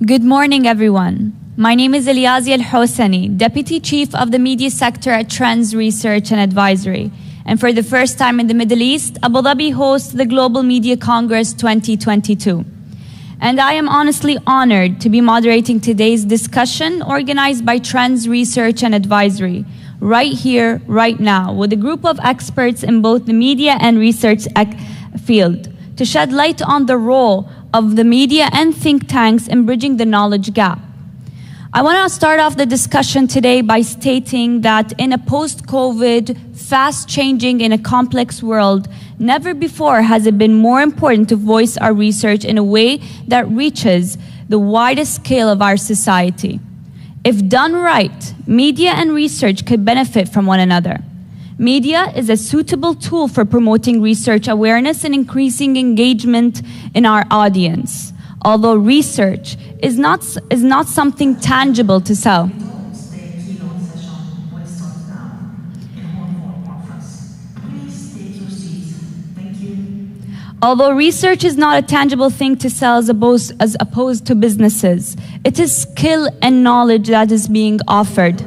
Good morning, everyone. My name is Eliazi Al-Hosani, Deputy Chief of the Media Sector at Trends Research and Advisory. And for the first time in the Middle East, Abu Dhabi hosts the Global Media Congress 2022. And I am honestly honored to be moderating today's discussion organized by Trends Research and Advisory, right here, right now, with a group of experts in both the media and research field, to shed light on the role of the media and think tanks in bridging the knowledge gap. I want to start off the discussion today by stating that in a post-COVID, fast-changing and a complex world, never before has it been more important to voice our research in a way that reaches the widest scale of our society. If done right, media and research could benefit from one another. Media is a suitable tool for promoting research awareness and increasing engagement in our audience, although research is not something tangible to sell. Although research is not a tangible thing to sell as opposed to businesses, it is skill and knowledge that is being offered.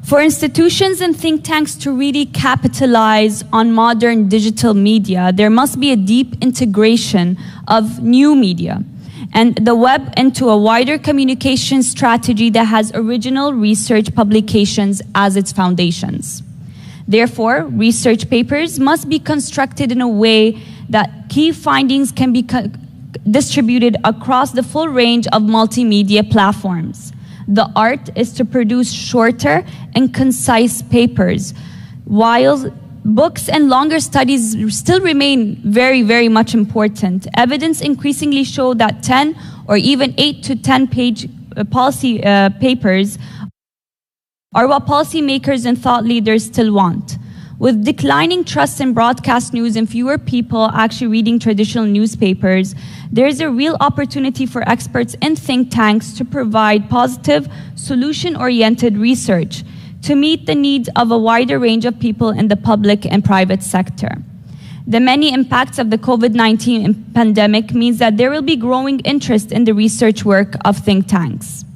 For institutions and think tanks to really capitalize on modern digital media, there must be a deep integration of new media and the web into a wider communication strategy that has original research publications as its foundations. Therefore, research papers must be constructed in a way that key findings can be distributed across the full range of multimedia platforms. The art is to produce shorter and concise papers, while books and longer studies still remain very, very much important. Evidence increasingly show that 10 or even 8 to 10 page policy papers are what policymakers and thought leaders still want. With declining trust in broadcast news and fewer people actually reading traditional newspapers, there is a real opportunity for experts and think tanks to provide positive, solution-oriented research to meet the needs of a wider range of people in the public and private sector. The many impacts of the COVID-19 pandemic means that there will be growing interest in the research work of think tanks.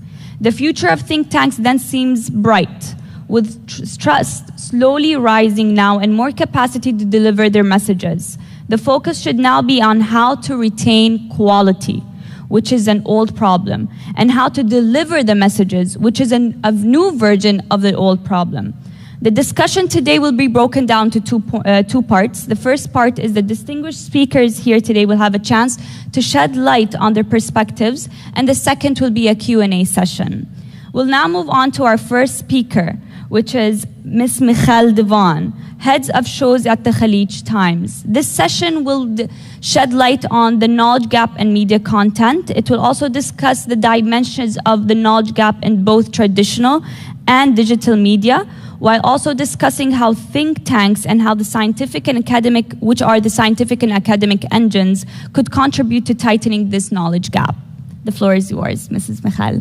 The future of think tanks then seems bright, with trust slowly rising now and more capacity to deliver their messages. The focus should now be on how to retain quality, which is an old problem, and how to deliver the messages, which is a new version of the old problem. The discussion today will be broken down to two parts. The first part is the distinguished speakers here today will have a chance to shed light on their perspectives, and the second will be a Q&A session. We'll now move on to our first speaker, which is Ms. Michal Devan, Heads of Shows at the Khalij Times. This session will shed light on the knowledge gap and media content. It will also discuss the dimensions of the knowledge gap in both traditional and digital media, while also discussing how think tanks and how the scientific and academic, which are the scientific and academic engines, could contribute to tightening this knowledge gap. The floor is yours, Mrs. Michal.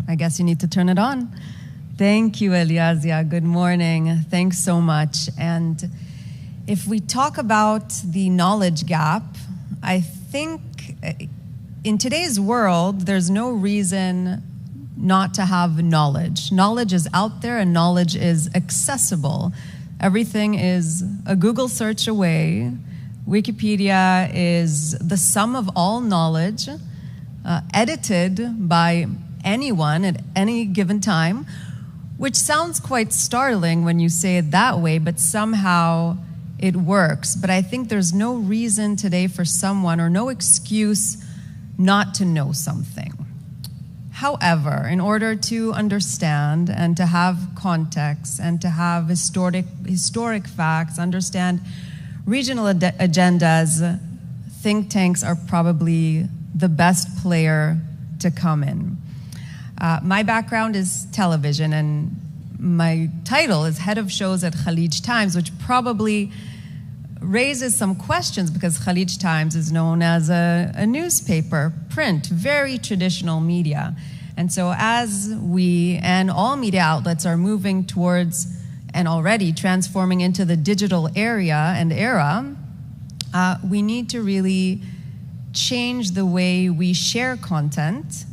I guess you need to turn it on. Thank you, Eliazia. Good morning. Thanks so much. And if we talk about the knowledge gap, I think in today's world, there's no reason not to have knowledge. Knowledge is out there and knowledge is accessible. Everything is a Google search away. Wikipedia is the sum of all knowledge, edited by anyone at any given time, which sounds quite startling when you say it that way, but somehow it works. But I think there's no reason today for someone, or no excuse not to know something. However, in order to understand and to have context and to have historic facts, understand regional agendas, think tanks are probably the best player to come in. My background is television, and my title is Head of Shows at Khalij Times, which probably raises some questions because Khalij Times is known as a newspaper, print, very traditional media. And so as we and all media outlets are moving towards and already transforming into the digital era, we need to really change the way we share content.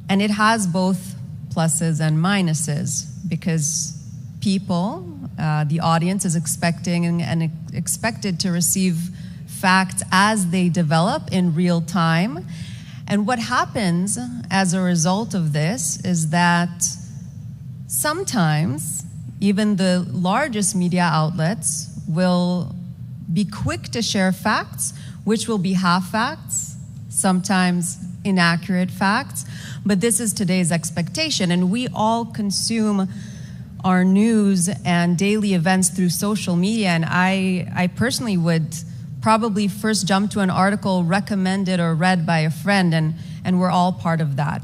And it has both pluses and minuses because people, the audience is expecting and expected to receive facts as they develop in real time. And what happens as a result of this is that sometimes even the largest media outlets will be quick to share facts, which will be half facts, sometimes inaccurate facts. But this is today's expectation, and we all consume our news and daily events through social media, and I personally would probably first jump to an article recommended or read by a friend, and we're all part of that.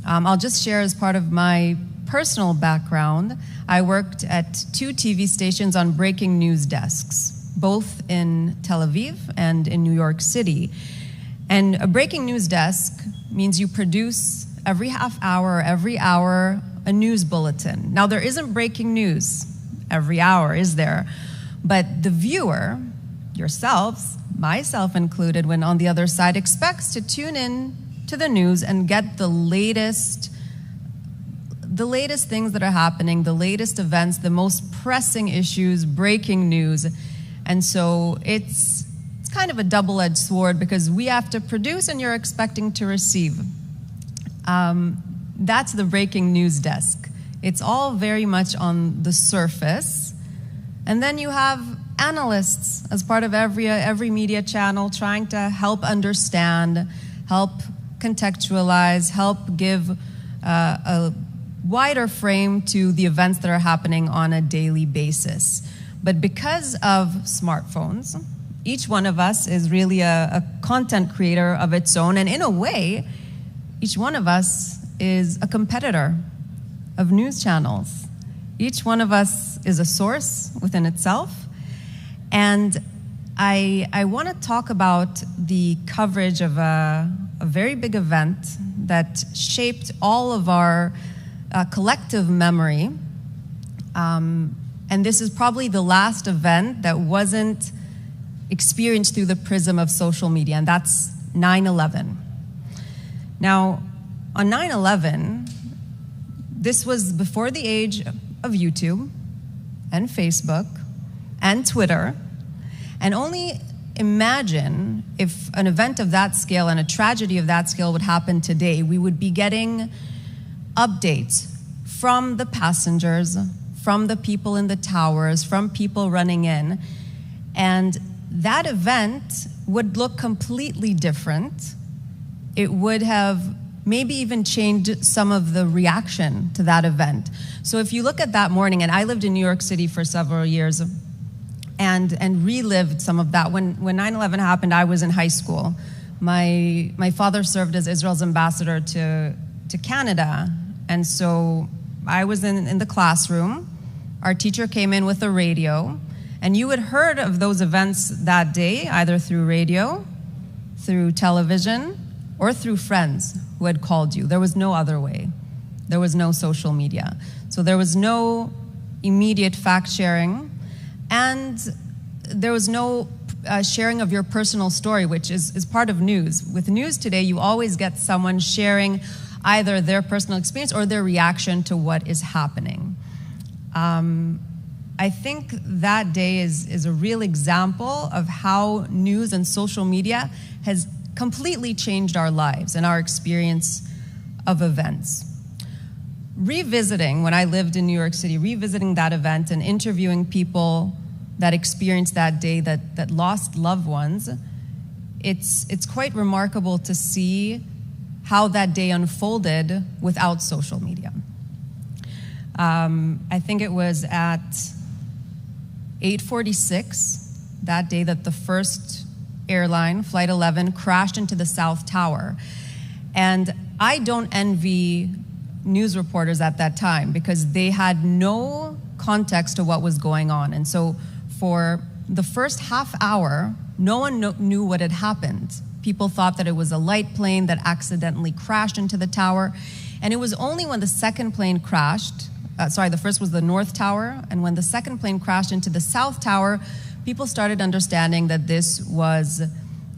I'll just share as part of my personal background, I worked at 2 TV stations on breaking news desks, both in Tel Aviv and in New York City. And a breaking news desk means you produce every half hour or every hour a news bulletin. Now, there isn't breaking news every hour, is there? But the viewer, yourselves, myself included, when on the other side, expects to tune in to the news and get the latest things that are happening, the latest events, the most pressing issues, breaking news. And so it's kind of a double-edged sword because we have to produce and you're expecting to receive. That's the breaking news desk. It's all very much on the surface. And then you have analysts as part of every media channel trying to help understand, help contextualize, help give a wider frame to the events that are happening on a daily basis. But because of smartphones, each one of us is really a content creator of its own. And in a way, each one of us is a competitor of news channels. Each one of us is a source within itself. And I want to talk about the coverage of a very big event that shaped all of our collective memory. And this is probably the last event that wasn't experienced through the prism of social media, and that's 9/11. Now, on 9/11, this was before the age of YouTube and Facebook and Twitter, and only imagine if an event of that scale and a tragedy of that scale would happen today. We would be getting updates from the passengers, from the people in the towers, from people running in, and that event would look completely different. It would have maybe even changed some of the reaction to that event. So if you look at that morning, and I lived in New York City for several years and relived some of that. When 9/11 happened, I was in high school. My father served as Israel's ambassador to Canada, and so I was in the classroom. Our teacher came in with a radio, and you had heard of those events that day, either through radio, through television, or through friends who had called you. There was no other way. There was no social media. So there was no immediate fact sharing, and there was no sharing of your personal story, which is part of news. With news today, you always get someone sharing either their personal experience or their reaction to what is happening. I think that day is a real example of how news and social media has completely changed our lives and our experience of events. Revisiting, when I lived in New York City, revisiting that event and interviewing people that experienced that day that lost loved ones, it's quite remarkable to see how that day unfolded without social media. I think it was at 8:46 that day that the first airline, Flight 11, crashed into the South Tower. And I don't envy news reporters at that time because they had no context to what was going on. And so for the first half hour, no one knew what had happened. People thought that it was a light plane that accidentally crashed into the tower. And it was only when the second plane crashed, the first was the North Tower, and when the second plane crashed into the South Tower, people started understanding that this was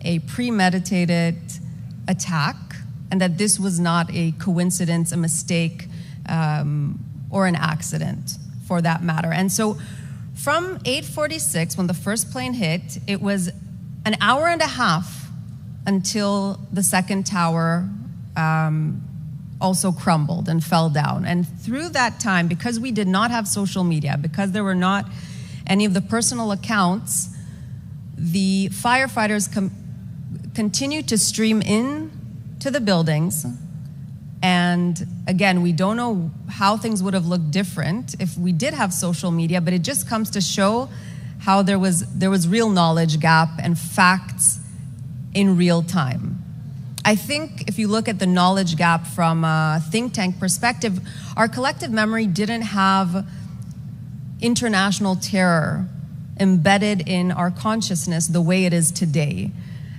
a premeditated attack, and that this was not a coincidence, a mistake, or an accident, for that matter. And so from 8:46, when the first plane hit, it was an hour and a half until the second tower also crumbled and fell down. And through that time, because we did not have social media, because there were not any of the personal accounts, the firefighters continued to stream in to the buildings. And again, we don't know how things would have looked different if we did have social media, but it just comes to show how there was real knowledge gap and facts in real time. I think if you look at the knowledge gap from a think tank perspective, our collective memory didn't have international terror embedded in our consciousness the way it is today.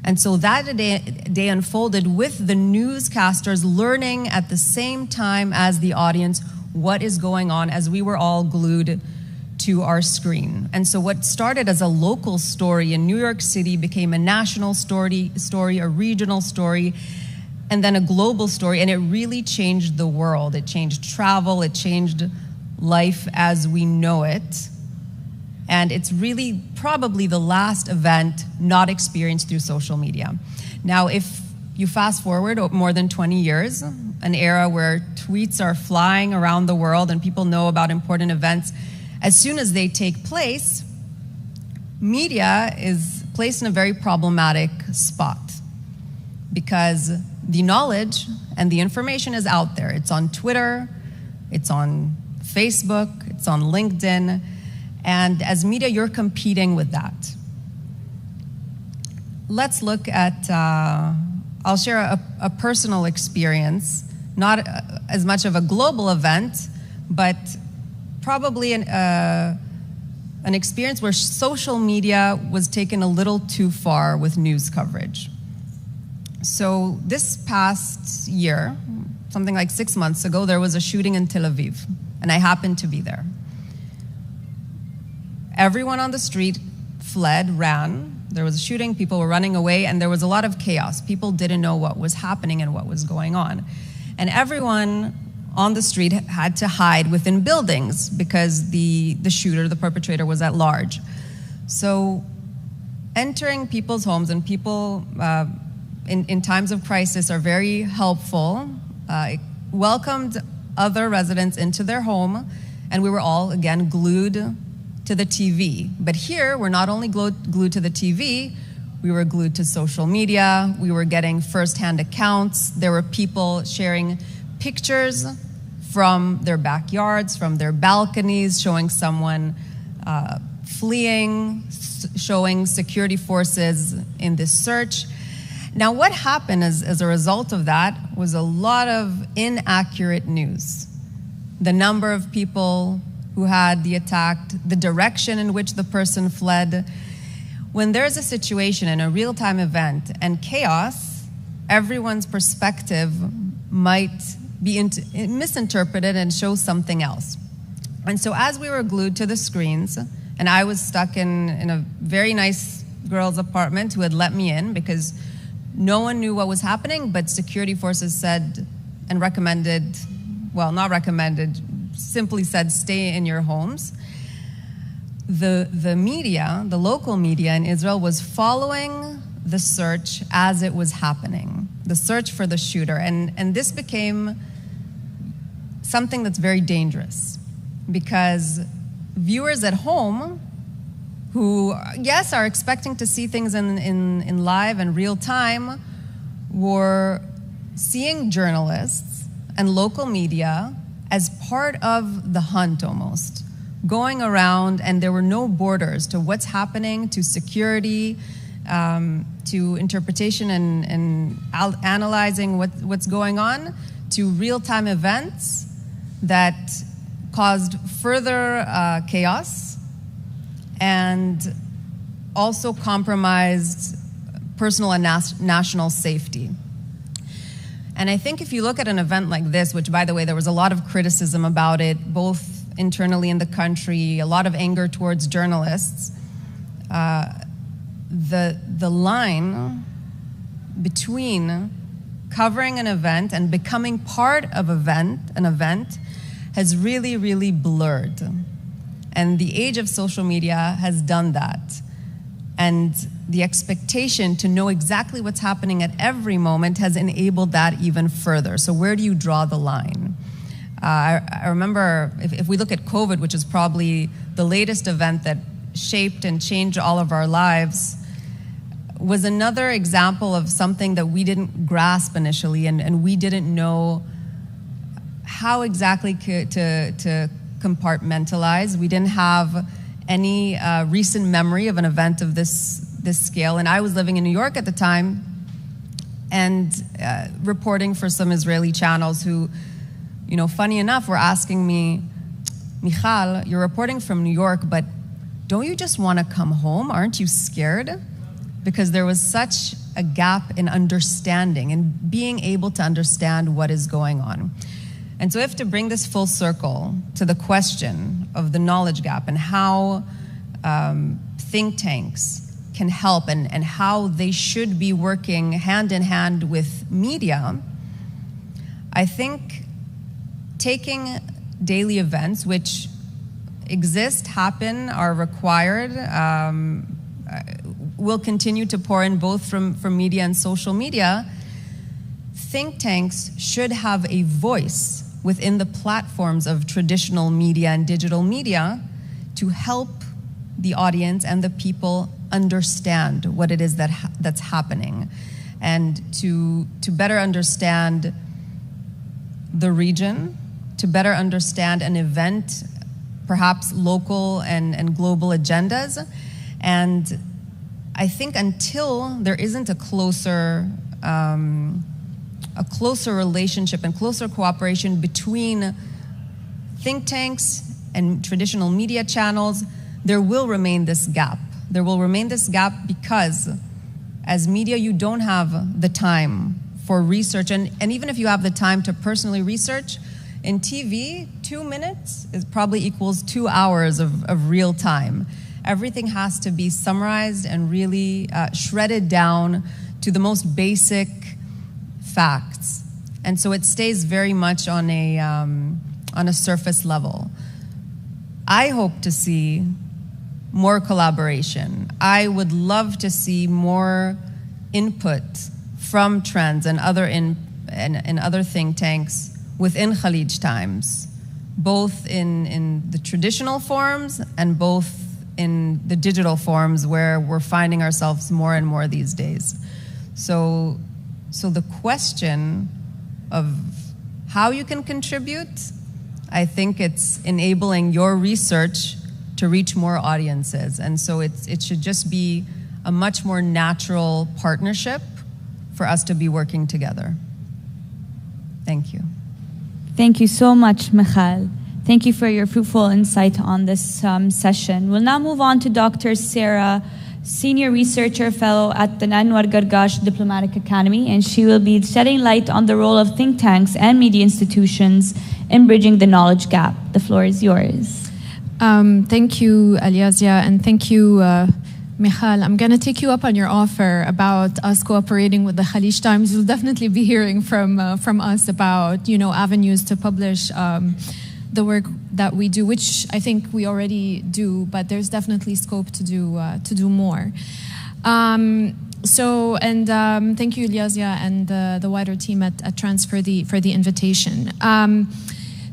And so that day unfolded with the newscasters learning at the same time as the audience what is going on, as we were all glued to our screen. And so what started as a local story in New York City became a national story, a regional story, and then a global story. And it really changed the world. It changed travel. It changed life as we know it. And it's really probably the last event not experienced through social media. Now, if you fast forward more than 20 years, an era where tweets are flying around the world and people know about important events, as soon as they take place, media is placed in a very problematic spot because the knowledge and the information is out there. It's on Twitter, it's on Facebook, it's on LinkedIn, and as media, you're competing with that. Let's look at, I'll share a personal experience, not as much of a global event, but probably an experience where social media was taken a little too far with news coverage. So this past year, something like 6 months ago, there was a shooting in Tel Aviv, and I happened to be there. Everyone on the street fled, ran. There was a shooting, people were running away, and there was a lot of chaos. People didn't know what was happening and what was going on. And everyone on the street had to hide within buildings because the shooter, the perpetrator, was at large. So entering people's homes, and people in times of crisis are very helpful, welcomed other residents into their home, and we were all, again, glued to the TV. But here, we're not only glued to the TV, we were glued to social media, we were getting firsthand accounts, there were people sharing pictures from their backyards, from their balconies, showing someone fleeing, showing security forces in this search. Now, what happened as a result of that was a lot of inaccurate news. The number of people who had the attack, the direction in which the person fled. When there's a situation in a real-time event and chaos, everyone's perspective might be misinterpreted and show something else. And so as we were glued to the screens, and I was stuck in a very nice girl's apartment who had let me in because no one knew what was happening, but security forces said and recommended, well, not recommended, simply said, stay in your homes. The media, the local media in Israel, was following the search as it was happening, the search for the shooter. And this became something that's very dangerous because viewers at home who, yes, are expecting to see things in live and real time, were seeing journalists and local media as part of the hunt almost, going around, and there were no borders to what's happening, to security, to interpretation and analyzing what's going on, to real-time events that caused further chaos and also compromised personal and national safety. And I think if you look at an event like this, which, by the way, there was a lot of criticism about it, both internally in the country, a lot of anger towards journalists, the line between covering an event and becoming part of an event has really, really blurred. And the age of social media has done that. And the expectation to know exactly what's happening at every moment has enabled that even further. So where do you draw the line? I remember, if we look at COVID, which is probably the latest event that shaped and changed all of our lives, was another example of something that we didn't grasp initially, and we didn't know how exactly to compartmentalize. We didn't have any recent memory of an event of this scale. And I was living in New York at the time and reporting for some Israeli channels who, you know, funny enough, were asking me, Michal, you're reporting from New York, but don't you just want to come home? Aren't you scared? Because there was such a gap in understanding and being able to understand what is going on. And so we have to bring this full circle to the question of the knowledge gap and how think tanks can help and how they should be working hand in hand with media. I think taking daily events, which exist, happen, are required, will continue to pour in both from media and social media. Think tanks should have a voice within the platforms of traditional media and digital media to help the audience and the people understand what it is that's happening, and to better understand the region, to better understand an event, perhaps local and global agendas. And I think until there isn't a closer relationship and closer cooperation between think tanks and traditional media channels, there will remain this gap. There will remain this gap because as media, you don't have the time for research. And even if you have the time to personally research, in TV, 2 minutes is probably equals 2 hours of real time. Everything has to be summarized and really shredded down to the most basic facts. And so it stays very much on a surface level. I hope to see more collaboration. I would love to see more input from Trends and other other think tanks within Khalij Times, both in the traditional forms and both in the digital forms where we're finding ourselves more and more these days. So the question of how you can contribute, I think it's enabling your research to reach more audiences. And so it should just be a much more natural partnership for us to be working together. Thank you. Thank you so much, Michal. Thank you for your fruitful insight on this session. We'll now move on to Dr. Sarah, Senior Researcher Fellow at the Anwar Gargash Diplomatic Academy, and she will be shedding light on the role of think tanks and media institutions in bridging the knowledge gap. The floor is yours. Thank you, Aliazia, and thank you, Michal. I'm going to take you up on your offer about us cooperating with the Khalij Times. You'll definitely be hearing from us about, avenues to publish the work that we do, which I think we already do, but there's definitely scope to do more. Thank you, Aliazia, and the wider team at Trans for the invitation.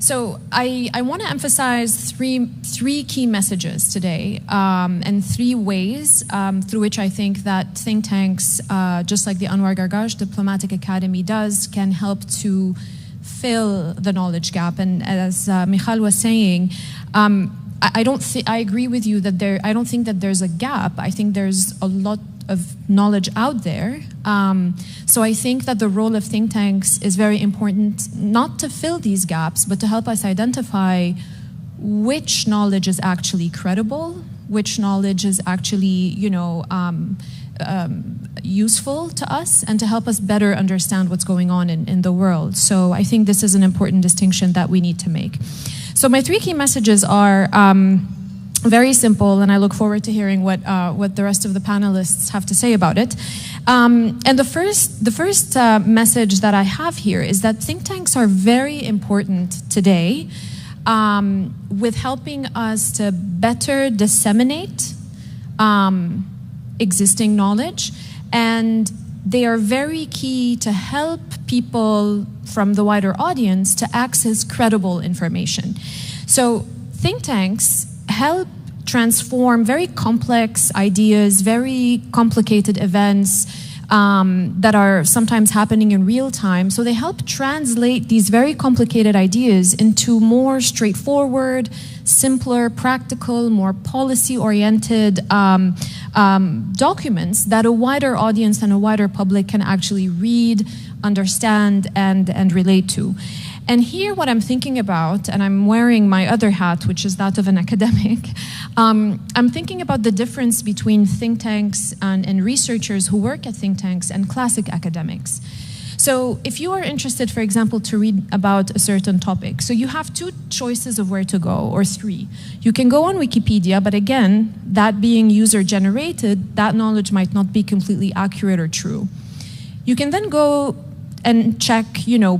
So I want to emphasize three key messages today, and three ways through which I think that think tanks, just like the Anwar Gargash Diplomatic Academy does, can help to fill the knowledge gap. And as Michal was saying, I agree with you that I don't think that there's a gap. I think there's a lot of knowledge out there. So I think that the role of think tanks is very important, not to fill these gaps, but to help us identify which knowledge is actually credible, which knowledge is actually, useful to us and to help us better understand what's going on in the world. So I think this is an important distinction that we need to make. So my 3 key messages are very simple, and I look forward to hearing what the rest of the panelists have to say about it. And the first message that I have here is that think tanks are very important today with helping us to better disseminate existing knowledge, and they are very key to help people from the wider audience to access credible information. So think tanks help transform very complex ideas, very complicated events that are sometimes happening in real time. So they help translate these very complicated ideas into more straightforward, simpler, practical, more policy-oriented documents that a wider audience and a wider public can actually read, understand, and relate to. And here what I'm thinking about, and I'm wearing my other hat, which is that of an academic, I'm thinking about the difference between think tanks and researchers who work at think tanks and classic academics. So if you are interested, for example, to read about a certain topic, so you have 2 choices of where to go, or 3. You can go on Wikipedia, but again, that being user-generated, that knowledge might not be completely accurate or true. You can then go and check,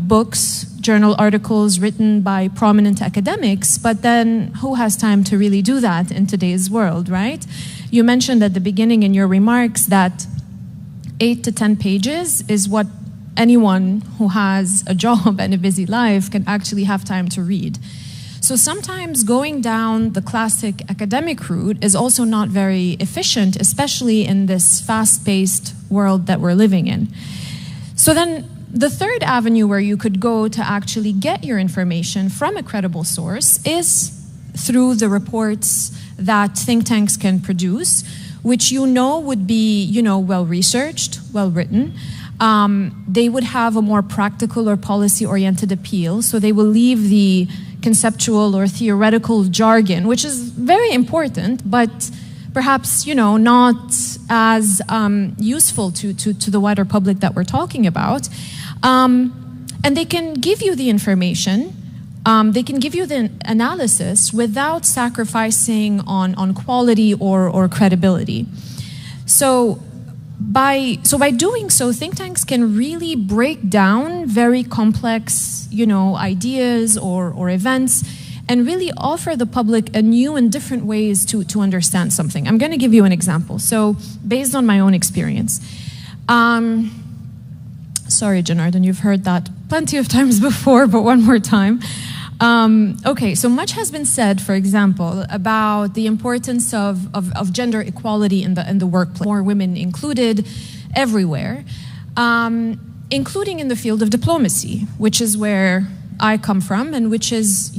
books, journal articles written by prominent academics, but then who has time to really do that in today's world, right? You mentioned at the beginning in your remarks that 8 to 10 pages is what anyone who has a job and a busy life can actually have time to read. So sometimes going down the classic academic route is also not very efficient, especially in this fast-paced world that we're living in. So then the third avenue where you could go to actually get your information from a credible source is through the reports that think tanks can produce, which would be, well-researched, well-written. They would have a more practical or policy-oriented appeal, so they will leave the conceptual or theoretical jargon, which is very important, but perhaps, not as useful to the wider public that we're talking about. And they can give you the information, they can give you the analysis without sacrificing on quality or credibility. So by doing so, think tanks can really break down very complex, ideas or events, and really offer the public a new and different ways to understand something. I'm going to give you an example. So based on my own experience. Sorry, Janardhan, you've heard that plenty of times before, but one more time. Okay, so much has been said, for example, about the importance of gender equality in the workplace. More women included everywhere, including in the field of diplomacy, which is where I come from, and which is,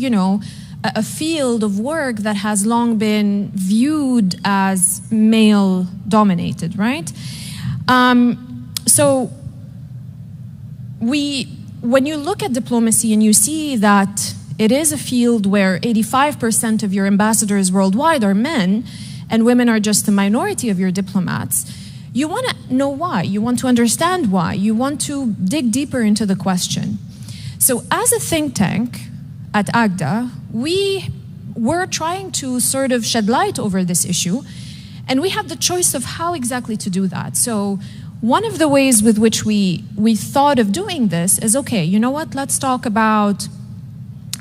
a field of work that has long been viewed as male-dominated, right? So when you look at diplomacy and you see that it is a field where 85% of your ambassadors worldwide are men, and women are just a minority of your diplomats, you want to know why. You want to understand why. You want to dig deeper into the question. So as a think tank at AGDA, we were trying to sort of shed light over this issue, and we had the choice of how exactly to do that. So one of the ways with which we thought of doing this is, okay, you know what, let's talk about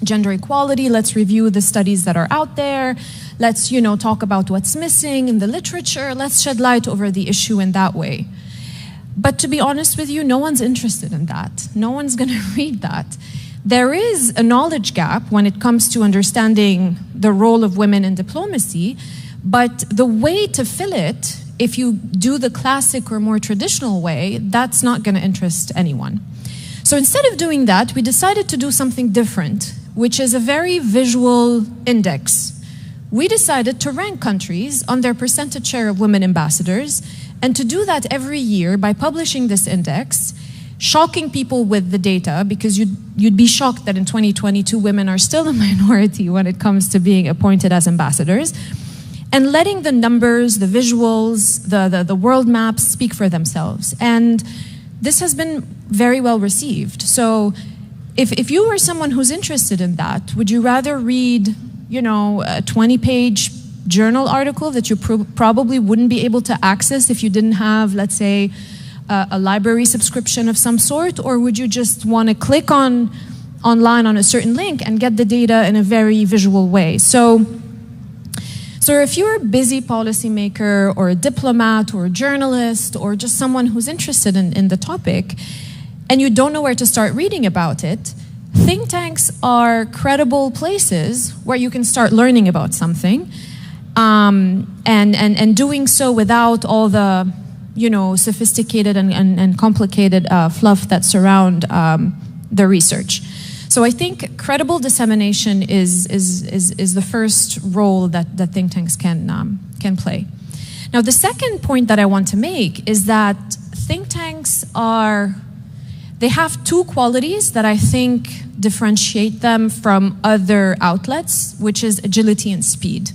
gender equality, let's review the studies that are out there, let's, talk about what's missing in the literature, let's shed light over the issue in that way. But to be honest with you, no one's interested in that. No one's going to read that. There is a knowledge gap when it comes to understanding the role of women in diplomacy, but the way to fill it, if you do the classic or more traditional way, that's not going to interest anyone. So instead of doing that, we decided to do something different, which is a very visual index. We decided to rank countries on their percentage share of women ambassadors, and to do that every year by publishing this index, shocking people with the data, because you'd be shocked that in 2022 women are still a minority when it comes to being appointed as ambassadors, and letting the numbers, the visuals, the world maps speak for themselves. And this has been very well received. So if you were someone who's interested in that, would you rather read, you know, a 20-page journal article that you probably wouldn't be able to access if you didn't have, let's say, a library subscription of some sort? Or would you just want to click online on a certain link and get the data in a very visual way? So if you're a busy policymaker or a diplomat or a journalist or just someone who's interested in the topic and you don't know where to start reading about it, think tanks are credible places where you can start learning about something, and doing so without all the, you know, sophisticated and complicated fluff that surround the research. So I think credible dissemination is the first role that think tanks can play. Now, the second point that I want to make is that think tanks they have two qualities that I think differentiate them from other outlets, which is agility and speed.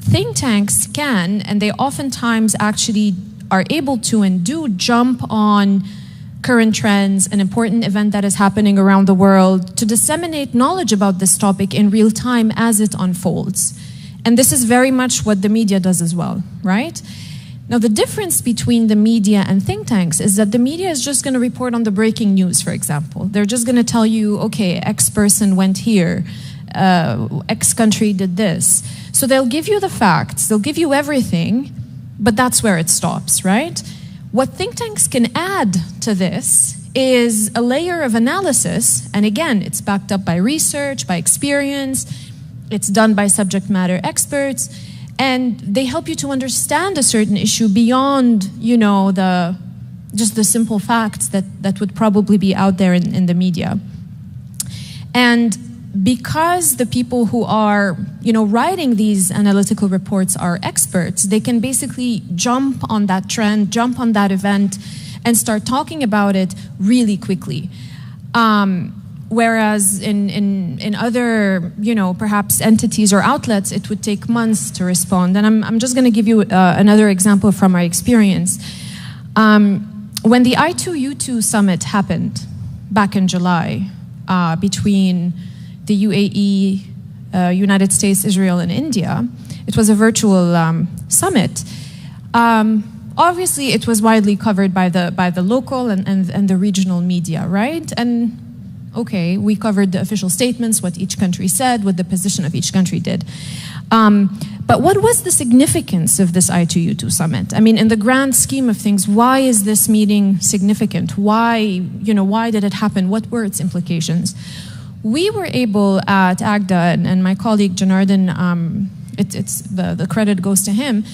Think tanks can, and they oftentimes actually are able to and do jump on current trends, an important event that is happening around the world, to disseminate knowledge about this topic in real time as it unfolds. And this is very much what the media does as well, right? Now, the difference between the media and think tanks is that the media is just going to report on the breaking news, for example. They're just going to tell you, okay, X person went here, X country did this. So they'll give you the facts, they'll give you everything, but that's where it stops, right? What think tanks can add to this is a layer of analysis, and again, it's backed up by research, by experience, it's done by subject matter experts, and they help you to understand a certain issue beyond, you know, just the simple facts that would probably be out there in the media. And because the people who are, you know, writing these analytical reports are experts, they can basically jump on that trend, jump on that event, and start talking about it really quickly. Whereas in other, you know, perhaps entities or outlets, it would take months to respond. And I'm just going to give you another example from my experience. When the I2U2 summit happened back in July between the UAE, United States, Israel, and India, it was a virtual summit. Obviously, it was widely covered by the local and the regional media, right? And okay, we covered the official statements, what each country said, what the position of each country did. But what was the significance of this I2U2 summit? I mean, in the grand scheme of things, why is this meeting significant? Why did it happen? What were its implications? We were able at AGDA, and my colleague Janardhan, the credit goes to him,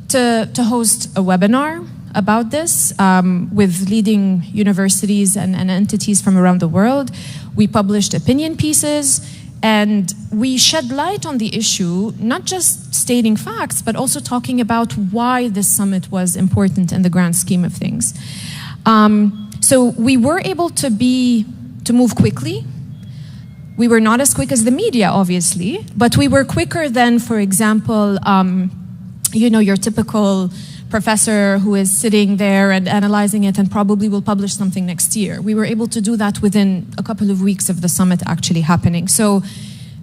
to host a webinar about this with leading universities and entities from around the world. We published opinion pieces, and we shed light on the issue, not just stating facts, but also talking about why this summit was important in the grand scheme of things. So we were able to move quickly. We were not as quick as the media, obviously, but we were quicker than, for example, your typical professor who is sitting there and analyzing it and probably will publish something next year. We were able to do that within a couple of weeks of the summit actually happening. So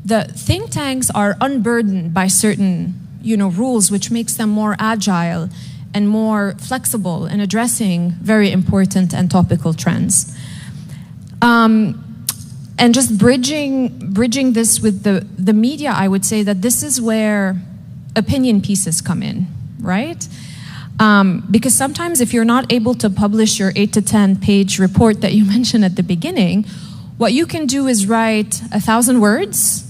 the think tanks are unburdened by certain, rules, which makes them more agile and more flexible in addressing very important and topical trends. And just bridging this with the media, I would say that this is where opinion pieces come in, right? Because sometimes if you're not able to publish your 8 to 10 page report that you mentioned at the beginning, what you can do is write 1,000 words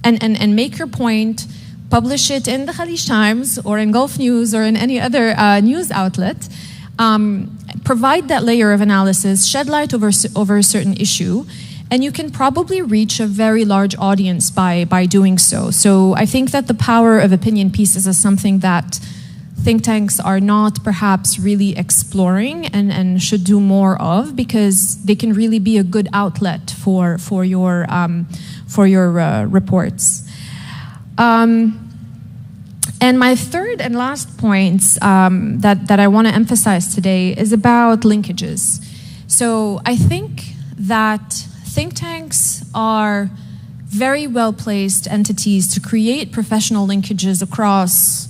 and make your point, publish it in the Khalij Times or in Gulf News or in any other news outlet, provide that layer of analysis, shed light over a certain issue, and you can probably reach a very large audience by doing so. So I think that the power of opinion pieces is something that think tanks are not perhaps really exploring and should do more of, because they can really be a good outlet for your reports. And my third and last point that I want to emphasize today is about linkages. So I think that think tanks are very well-placed entities to create professional linkages across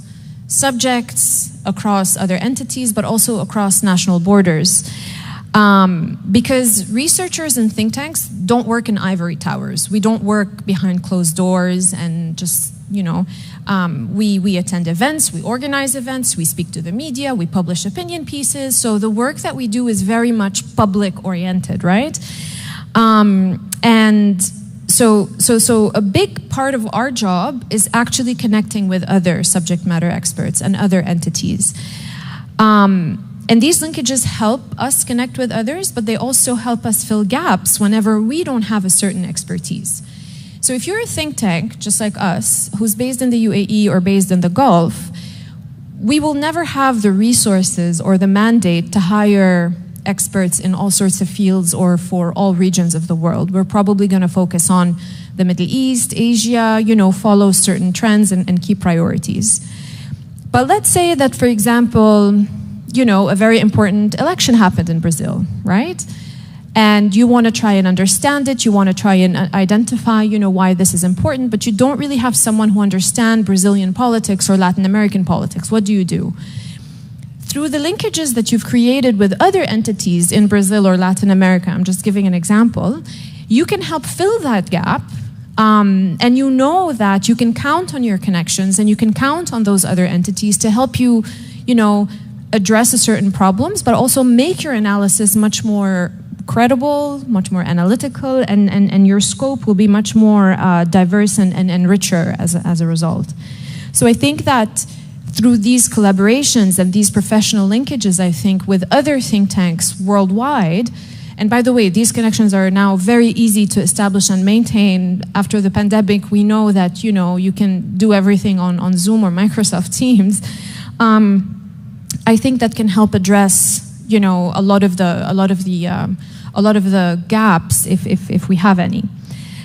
subjects, across other entities, but also across national borders. Because researchers and think tanks don't work in ivory towers. We don't work behind closed doors and just, we attend events, we organize events, we speak to the media, we publish opinion pieces. So the work that we do is very much public-oriented, right? And so a big part of our job is actually connecting with other subject matter experts and other entities. And these linkages help us connect with others, but they also help us fill gaps whenever we don't have a certain expertise. So if you're a think tank, just like us, who's based in the UAE or based in the Gulf, we will never have the resources or the mandate to hire experts in all sorts of fields or for all regions of the world. We're probably going to focus on the Middle East, Asia, follow certain trends and key priorities. But let's say that, for example, a very important election happened in Brazil, right? And you want to try and understand it, you want to try and identify, why this is important, but you don't really have someone who understands Brazilian politics or Latin American politics. What do? Through the linkages that you've created with other entities in Brazil or Latin America, I'm just giving an example, you can help fill that gap, and you know that you can count on your connections and you can count on those other entities to help you, address a certain problems, but also make your analysis much more credible, much more analytical, and your scope will be much more diverse and richer as a result. So I think that through these collaborations and these professional linkages, I think, with other think tanks worldwide, and by the way, these connections are now very easy to establish and maintain. After the pandemic, we know that, you can do everything on Zoom or Microsoft Teams. I think that can help address, a lot of the gaps if we have any.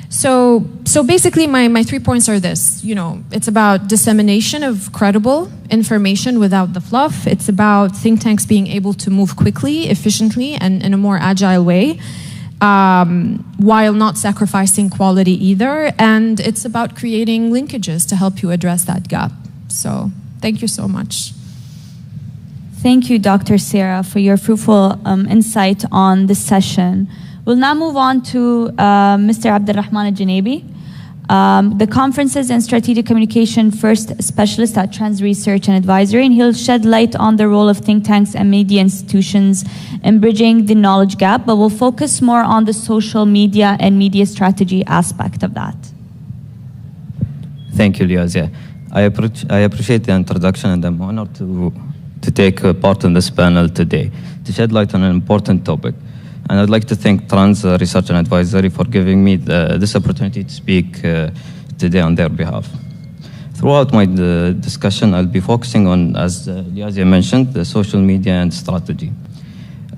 So basically, my 3 points are this. It's about dissemination of credible information without the fluff. It's about think tanks being able to move quickly, efficiently, and in a more agile way, while not sacrificing quality either. And it's about creating linkages to help you address that gap. So thank you so much. Thank you, Dr. Sarah, for your fruitful insight on this session. We'll now move on to Mr. Abdulrahman Al-Janebi, the Conferences and Strategic Communication First Specialist at Trends Research and Advisory, and he'll shed light on the role of think tanks and media institutions in bridging the knowledge gap, but we'll focus more on the social media and media strategy aspect of that. Thank you, Liazia. I appreciate the introduction, and I'm honored to take part in this panel today to shed light on an important topic. And I'd like to thank Trans Research and Advisory for giving me this opportunity to speak today on their behalf. Throughout my discussion, I'll be focusing on, as Liazia mentioned, the social media and strategy.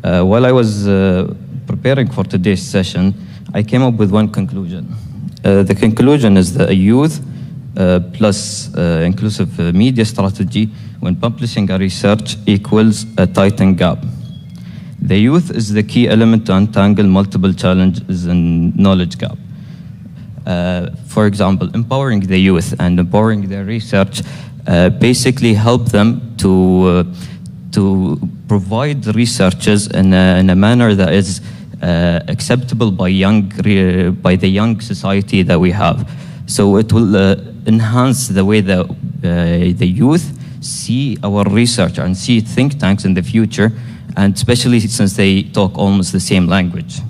While I was preparing for today's session, I came up with one conclusion. The conclusion is that a youth plus inclusive media strategy when publishing a research equals a tightened gap. The youth is the key element to untangle multiple challenges in knowledge gap. For example, empowering the youth and empowering their research basically help them to provide researches in a manner that is acceptable by the young society that we have. So it will enhance the way that the youth see our research and see think tanks in the future, and especially since they talk almost the same language.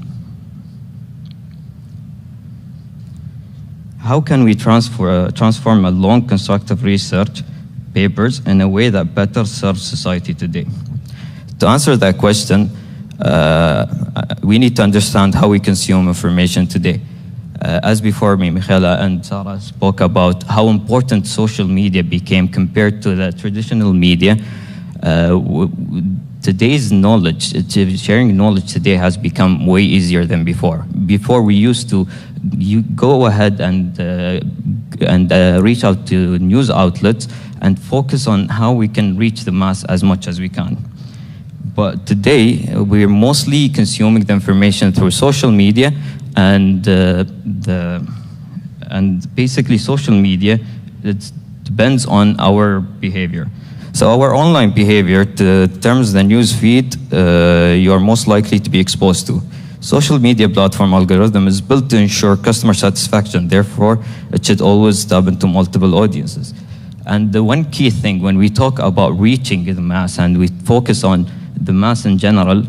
How can we transform a long constructive research papers in a way that better serves society today? To answer that question, we need to understand how we consume information today. As before me, Michaela and Sarah spoke about how important social media became compared to the traditional media. Today's knowledge, sharing knowledge today has become way easier than before. Before we used to go ahead and reach out to news outlets and focus on how we can reach the mass as much as we can. But today, we're mostly consuming the information through social media, and basically social media, it depends on our behavior. So our online behavior, in terms of the news feed, you are most likely to be exposed to. Social media platform algorithm is built to ensure customer satisfaction. Therefore, it should always tap into multiple audiences. And the one key thing when we talk about reaching the mass and we focus on the mass in general,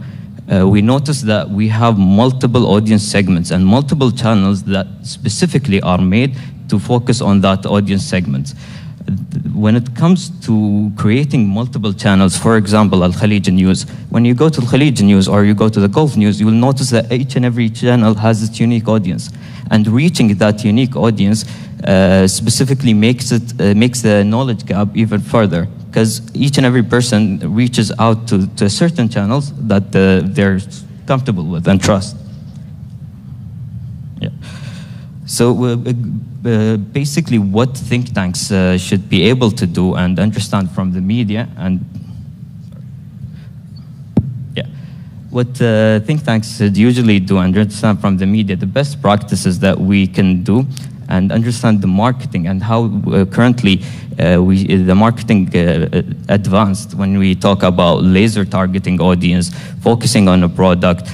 we notice that we have multiple audience segments and multiple channels that specifically are made to focus on that audience segment. When it comes to creating multiple channels, for example, Al-Khalij News, when you go to Al-Khalij News or you go to the Gulf News, you will notice that each and every channel has its unique audience. And reaching that unique audience specifically makes the knowledge gap even further, because each and every person reaches out to certain channels that they're comfortable with and trust. Yeah. So basically what think tanks should be able to do and understand from the media, and what think tanks should usually do and understand from the media, the best practices that we can do, and understand the marketing and how currently the marketing advanced when we talk about laser targeting audience, focusing on a product,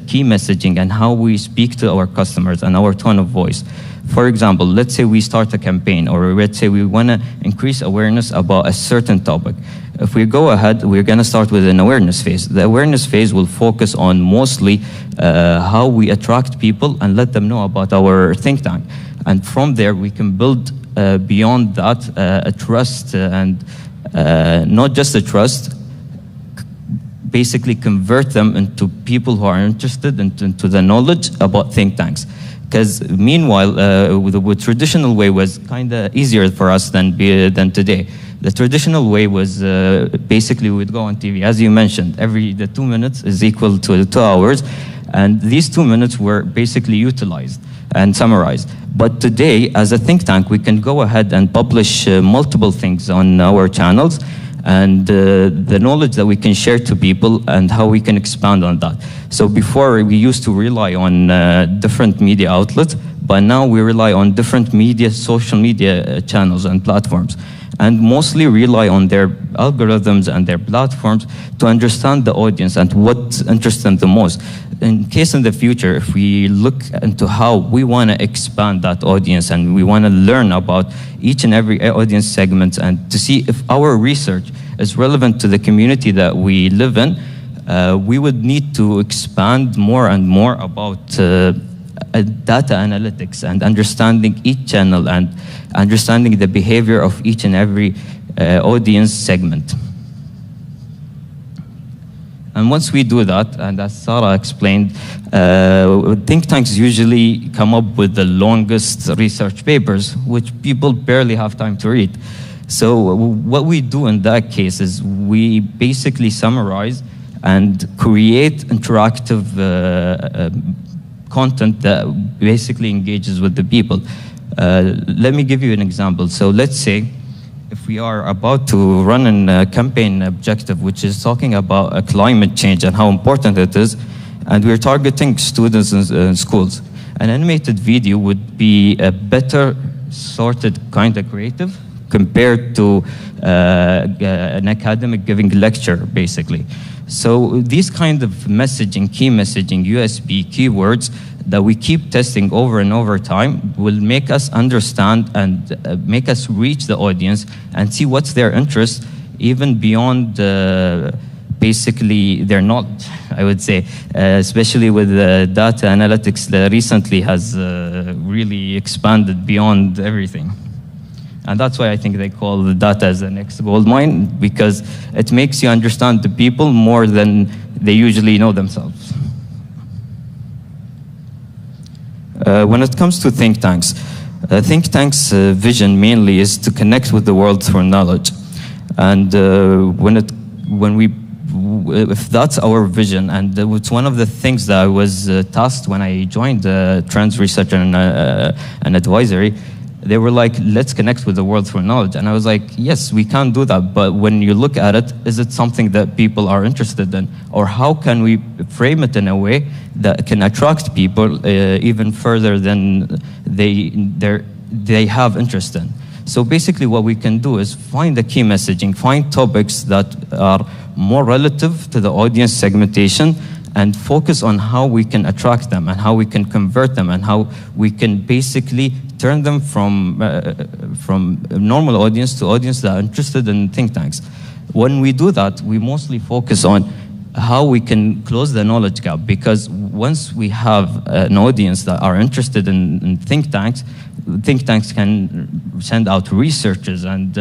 key messaging, and how we speak to our customers and our tone of voice. For example, let's say we start a campaign, or let's say we want to increase awareness about a certain topic. If we go ahead, we're going to start with an awareness phase. The awareness phase will focus on mostly how we attract people and let them know about our think tank. And from there, we can build beyond that a trust, and not just a trust, basically convert them into people who are interested into the knowledge about think tanks. Because meanwhile, the traditional way was kind of easier for us than today. The traditional way was basically we would go on TV. As you mentioned, the 2 minutes is equal to 2 hours. And these 2 minutes were basically utilized and summarized. But today, as a think tank, we can go ahead and publish multiple things on our channels, and the knowledge that we can share to people and how we can expand on that. So before, we used to rely on different media outlets, but now we rely on different social media channels and platforms, and mostly rely on their algorithms and their platforms to understand the audience and what interests them the most. In case in the future, if we look into how we want to expand that audience and we want to learn about each and every audience segment and to see if our research is relevant to the community that we live in, we would need to expand more and more about data analytics and understanding each channel and understanding the behavior of each and every audience segment. And once we do that, and as Sarah explained, think tanks usually come up with the longest research papers, which people barely have time to read. So what we do in that case is we basically summarize and create interactive content that basically engages with the people. Let me give you an example. So let's say if we are about to run a campaign objective, which is talking about climate change and how important it is, and we're targeting students in schools, an animated video would be a better sorted kind of creative compared to an academic giving lecture, basically. So these kind of messaging, key messaging, USB keywords that we keep testing over and over time will make us understand and make us reach the audience and see what's their interest, even beyond basically their knowledge, I would say, especially with data analytics that recently has really expanded beyond everything. And that's why I think they call the data as the next gold mine, because it makes you understand the people more than they usually know themselves. When it comes to think tanks vision mainly is to connect with the world through knowledge. And if that's our vision, and it's one of the things that I was tasked when I joined Trends Research and Advisory, they were like, let's connect with the world through knowledge. And I was like, yes, we can do that. But when you look at it, is it something that people are interested in? Or how can we frame it in a way that can attract people even further than they have interest in? So basically what we can do is find the key messaging, find topics that are more relative to the audience segmentation, and focus on how we can attract them and how we can convert them and how we can basically turn them from a normal audience to audience that are interested in think tanks. When we do that, we mostly focus on how we can close the knowledge gap, because once we have an audience that are interested in think tanks can send out researchers. And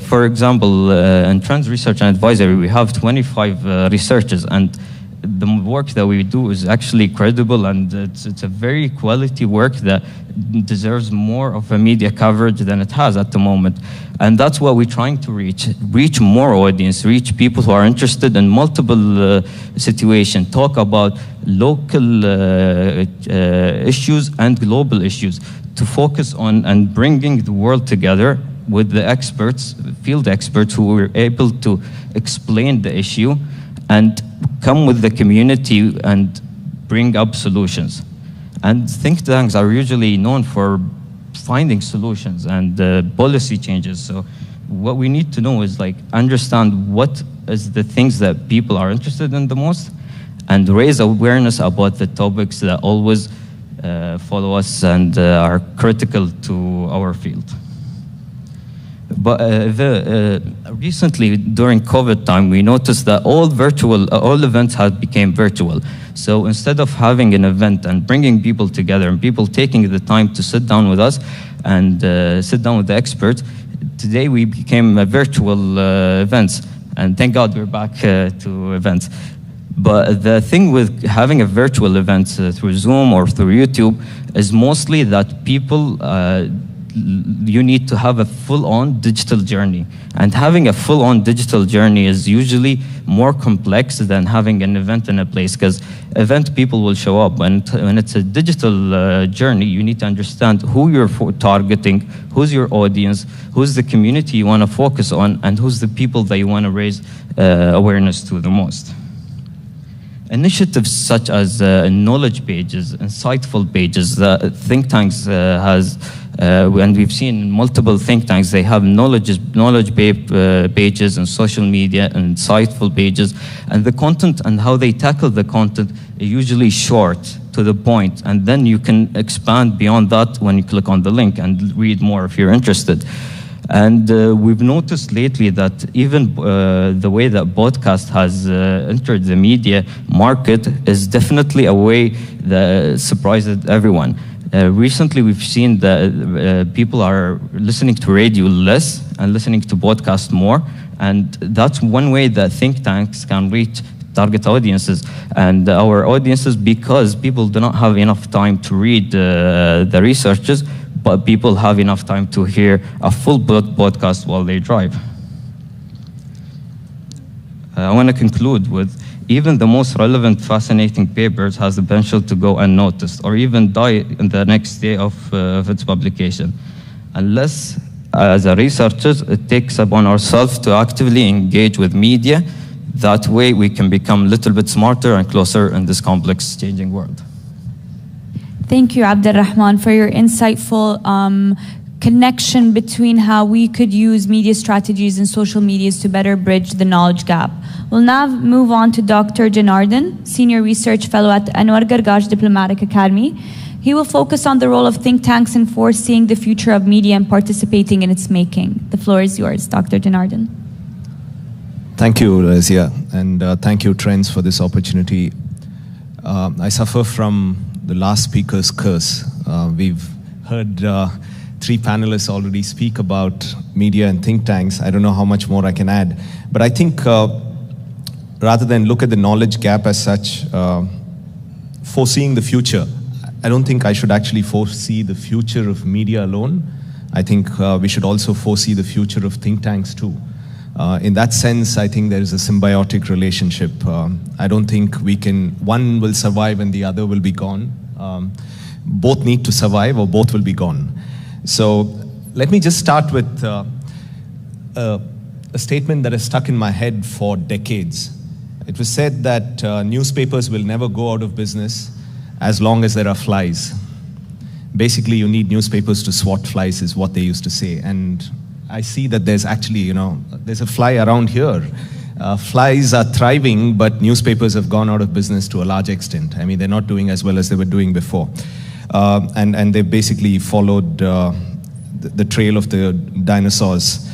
for example, in Trends Research and Advisory, we have 25 researchers, and the work that we do is actually credible, and it's a very quality work that deserves more of a media coverage than it has at the moment. And that's what we're trying to reach more audience, reach people who are interested in multiple situations, talk about local issues and global issues, to focus on and bringing the world together with the experts, field experts, who were able to explain the issue and come with the community and bring up solutions. And think tanks are usually known for finding solutions and policy changes. So what we need to know is like understand what is the things that people are interested in the most, and raise awareness about the topics that always follow us and are critical to our field. But recently, during COVID time, we noticed that all events had became virtual. So instead of having an event and bringing people together and people taking the time to sit down with us and sit down with the experts, today we became virtual events. And thank God we're back to events. But the thing with having a virtual event through Zoom or through YouTube is mostly that people, you need to have a full-on digital journey. And having a full-on digital journey is usually more complex than having an event in a place, because event people will show up. And when it's a digital journey, you need to understand who you're targeting, who's your audience, who's the community you want to focus on, and who's the people that you want to raise awareness to the most. Initiatives such as knowledge pages, insightful pages that think tanks has, and we've seen in multiple think tanks, they have knowledge pages and social media and insightful pages, and the content and how they tackle the content is usually short, to the point, and then you can expand beyond that when you click on the link and read more if you're interested. And we've noticed lately that even the way that podcast has entered the media market is definitely a way that surprised everyone. Recently, we've seen that people are listening to radio less and listening to podcasts more. And that's one way that think tanks can reach target audiences. And our audiences, because people do not have enough time to read the researches, but people have enough time to hear a full podcast while they drive. I want to conclude with, even the most relevant, fascinating papers has the potential to go unnoticed or even die in the next day of its publication. Unless, as a researchers, it takes upon ourselves to actively engage with media. That way we can become a little bit smarter and closer in this complex, changing world. Thank you, Abdulrahman, for your insightful connection between how we could use media strategies and social medias to better bridge the knowledge gap. We'll now move on to Dr. Janardhan, Senior Research Fellow at Anwar Gargash Diplomatic Academy. He will focus on the role of think tanks in foreseeing the future of media and participating in its making. The floor is yours, Dr. Janardhan. Thank you, Razia, and thank you, Trends, for this opportunity. I suffer from the last speaker's curse. We've heard 3 panelists already speak about media and think tanks. I don't know how much more I can add. But I think rather than look at the knowledge gap as such, foreseeing the future, I don't think I should actually foresee the future of media alone. I think we should also foresee the future of think tanks too. In that sense, I think there is a symbiotic relationship. I don't think one will survive and the other will be gone. Both need to survive or both will be gone. So let me just start with a statement that has stuck in my head for decades. It was said that newspapers will never go out of business as long as there are flies. Basically, you need newspapers to swat flies, is what they used to say. And I see that there's actually, there's a fly around here. Flies are thriving, but newspapers have gone out of business to a large extent. I mean, they're not doing as well as they were doing before. And they've basically followed the trail of the dinosaurs.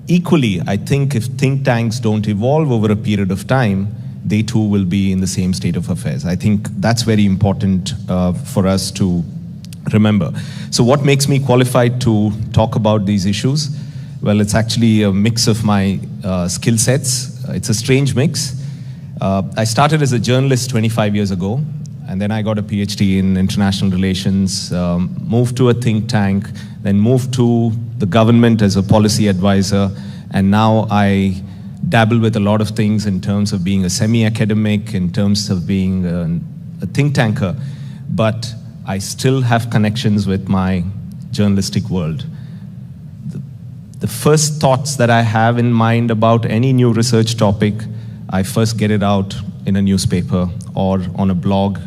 Equally, I think if think tanks don't evolve over a period of time, they too will be in the same state of affairs. I think that's very important for us to remember. So what makes me qualified to talk about these issues? Well, it's actually a mix of my skill sets. It's a strange mix. I started as a journalist 25 years ago, and then I got a PhD in international relations, moved to a think tank, then moved to the government as a policy advisor, and now I dabble with a lot of things in terms of being a semi-academic, in terms of being a think tanker, but I still have connections with my journalistic world. The first thoughts that I have in mind about any new research topic, I first get it out in a newspaper or on a blog,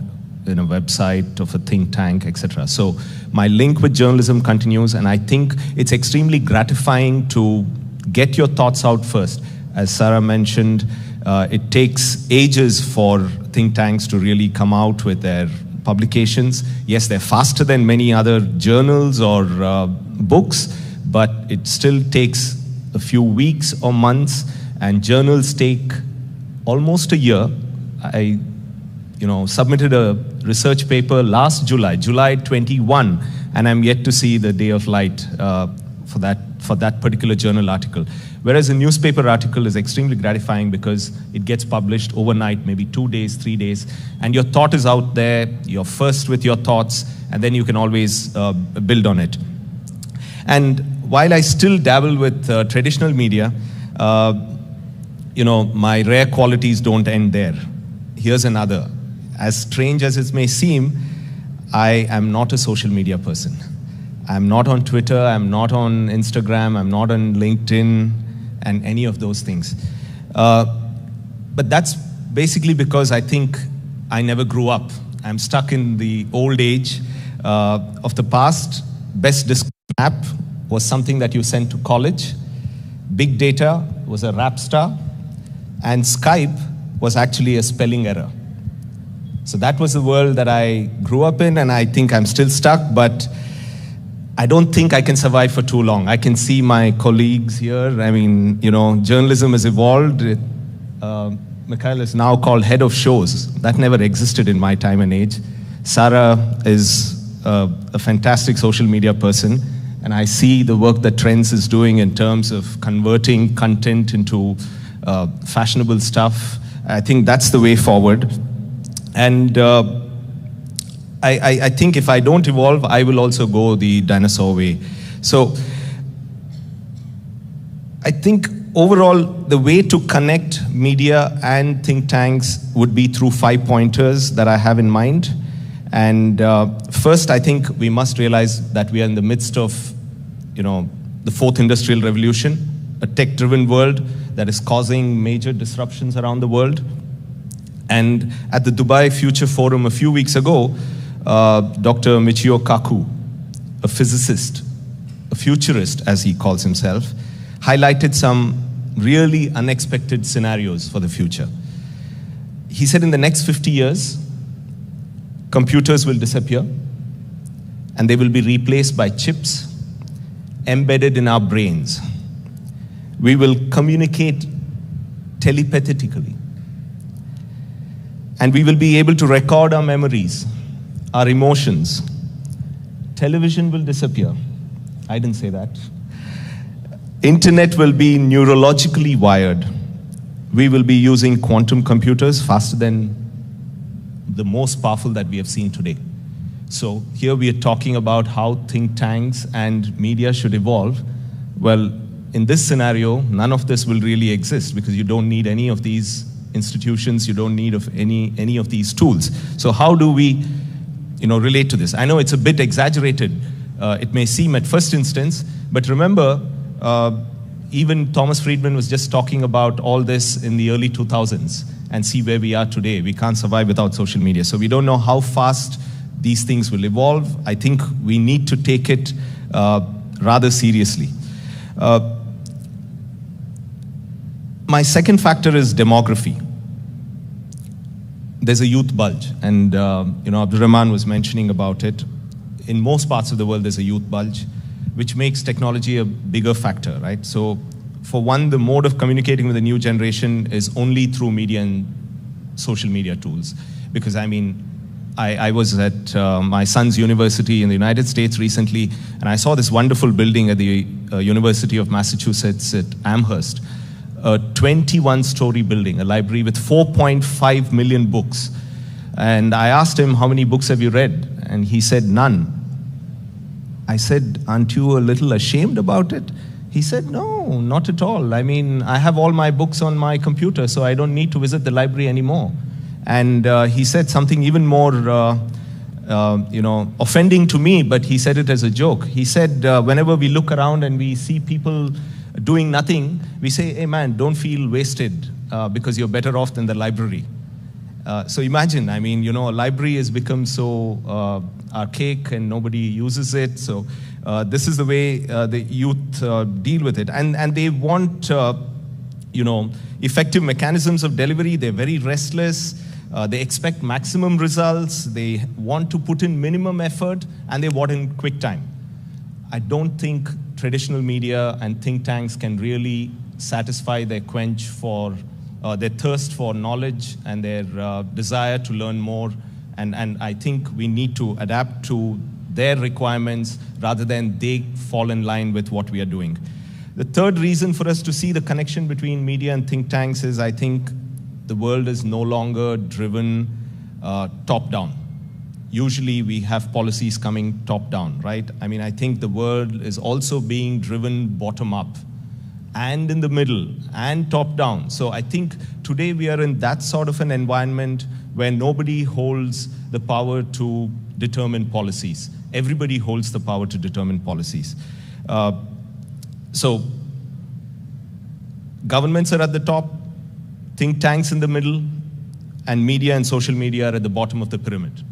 in a website of a think tank, etc. So my link with journalism continues, and I think it's extremely gratifying to get your thoughts out first. As Sarah mentioned, it takes ages for think tanks to really come out with their publications. Yes, they're faster than many other journals or books, but it still takes a few weeks or months, and journals take almost a year. I submitted a research paper last July 21, and I'm yet to see the day of light for that particular journal article. Whereas a newspaper article is extremely gratifying because it gets published overnight, maybe 2 days, 3 days, and your thought is out there, you're first with your thoughts, and then you can always build on it. And while I still dabble with traditional media, my rare qualities don't end there. Here's another. As strange as it may seem, I am not a social media person. I'm not on Twitter, I'm not on Instagram, I'm not on LinkedIn, and any of those things. But that's basically because I think I never grew up. I'm stuck in the old age of the past. Best description app was something that you sent to college. Big data was a rap star. And Skype was actually a spelling error. So that was the world that I grew up in, and I think I'm still stuck, but I don't think I can survive for too long. I can see my colleagues here. I mean, journalism has evolved. Mikhail is now called head of shows. That never existed in my time and age. Sarah is a fantastic social media person, and I see the work that Trends is doing in terms of converting content into fashionable stuff. I think that's the way forward. And I think if I don't evolve, I will also go the dinosaur way. So I think overall, the way to connect media and think tanks would be through 5 pointers that I have in mind. And first, I think we must realize that we are in the midst of, the fourth industrial revolution, a tech-driven world that is causing major disruptions around the world. And at the Dubai Future Forum a few weeks ago, Dr. Michio Kaku, a physicist, a futurist as he calls himself, highlighted some really unexpected scenarios for the future. He said in the next 50 years, computers will disappear and they will be replaced by chips embedded in our brains. We will communicate telepathically. And we will be able to record our memories, our emotions. Television will disappear. I didn't say that. Internet will be neurologically wired. We will be using quantum computers faster than the most powerful that we have seen today. So here we are talking about how think tanks and media should evolve. Well, in this scenario, none of this will really exist because you don't need any of these institutions, you don't need any of these tools. So how do we relate to this? I know it's a bit exaggerated it may seem at first instance, but remember, even Thomas Friedman was just talking about all this in the early 2000s, and see where we are today. We can't survive without social media. So we don't know how fast these things will evolve. I think we need to take it rather seriously. My second factor is demography. There's a youth bulge, and Abdul Rahman was mentioning about it. In most parts of the world, there's a youth bulge, which makes technology a bigger factor, right? So, for one, the mode of communicating with the new generation is only through media and social media tools. Because, I was at my son's university in the United States recently, and I saw this wonderful building at the University of Massachusetts at Amherst, a 21-story building, a library with 4.5 million books. And I asked him, how many books have you read? And he said, none. I said, aren't you a little ashamed about it? He said, no, not at all. I have all my books on my computer, so I don't need to visit the library anymore. And he said something even more, offending to me, but he said it as a joke. He said, whenever we look around and we see people doing nothing, we say, hey man, don't feel wasted because you're better off than the library. So imagine, a library has become so archaic and nobody uses it. So this is the way the youth deal with it. And they want, effective mechanisms of delivery. They're very restless. They expect maximum results. They want to put in minimum effort, and they want in quick time. I don't think traditional media and think tanks can really satisfy their quench for their thirst for knowledge and their desire to learn more. And I think we need to adapt to their requirements rather than they fall in line with what we are doing. The third reason for us to see the connection between media and think tanks is I think the world is no longer driven top-down. Usually we have policies coming top-down, right? I think the world is also being driven bottom-up and in the middle and top-down. So I think today we are in that sort of an environment where nobody holds the power to determine policies. Everybody holds the power to determine policies. So governments are at the top, think tanks in the middle, and media and social media are at the bottom of the pyramid.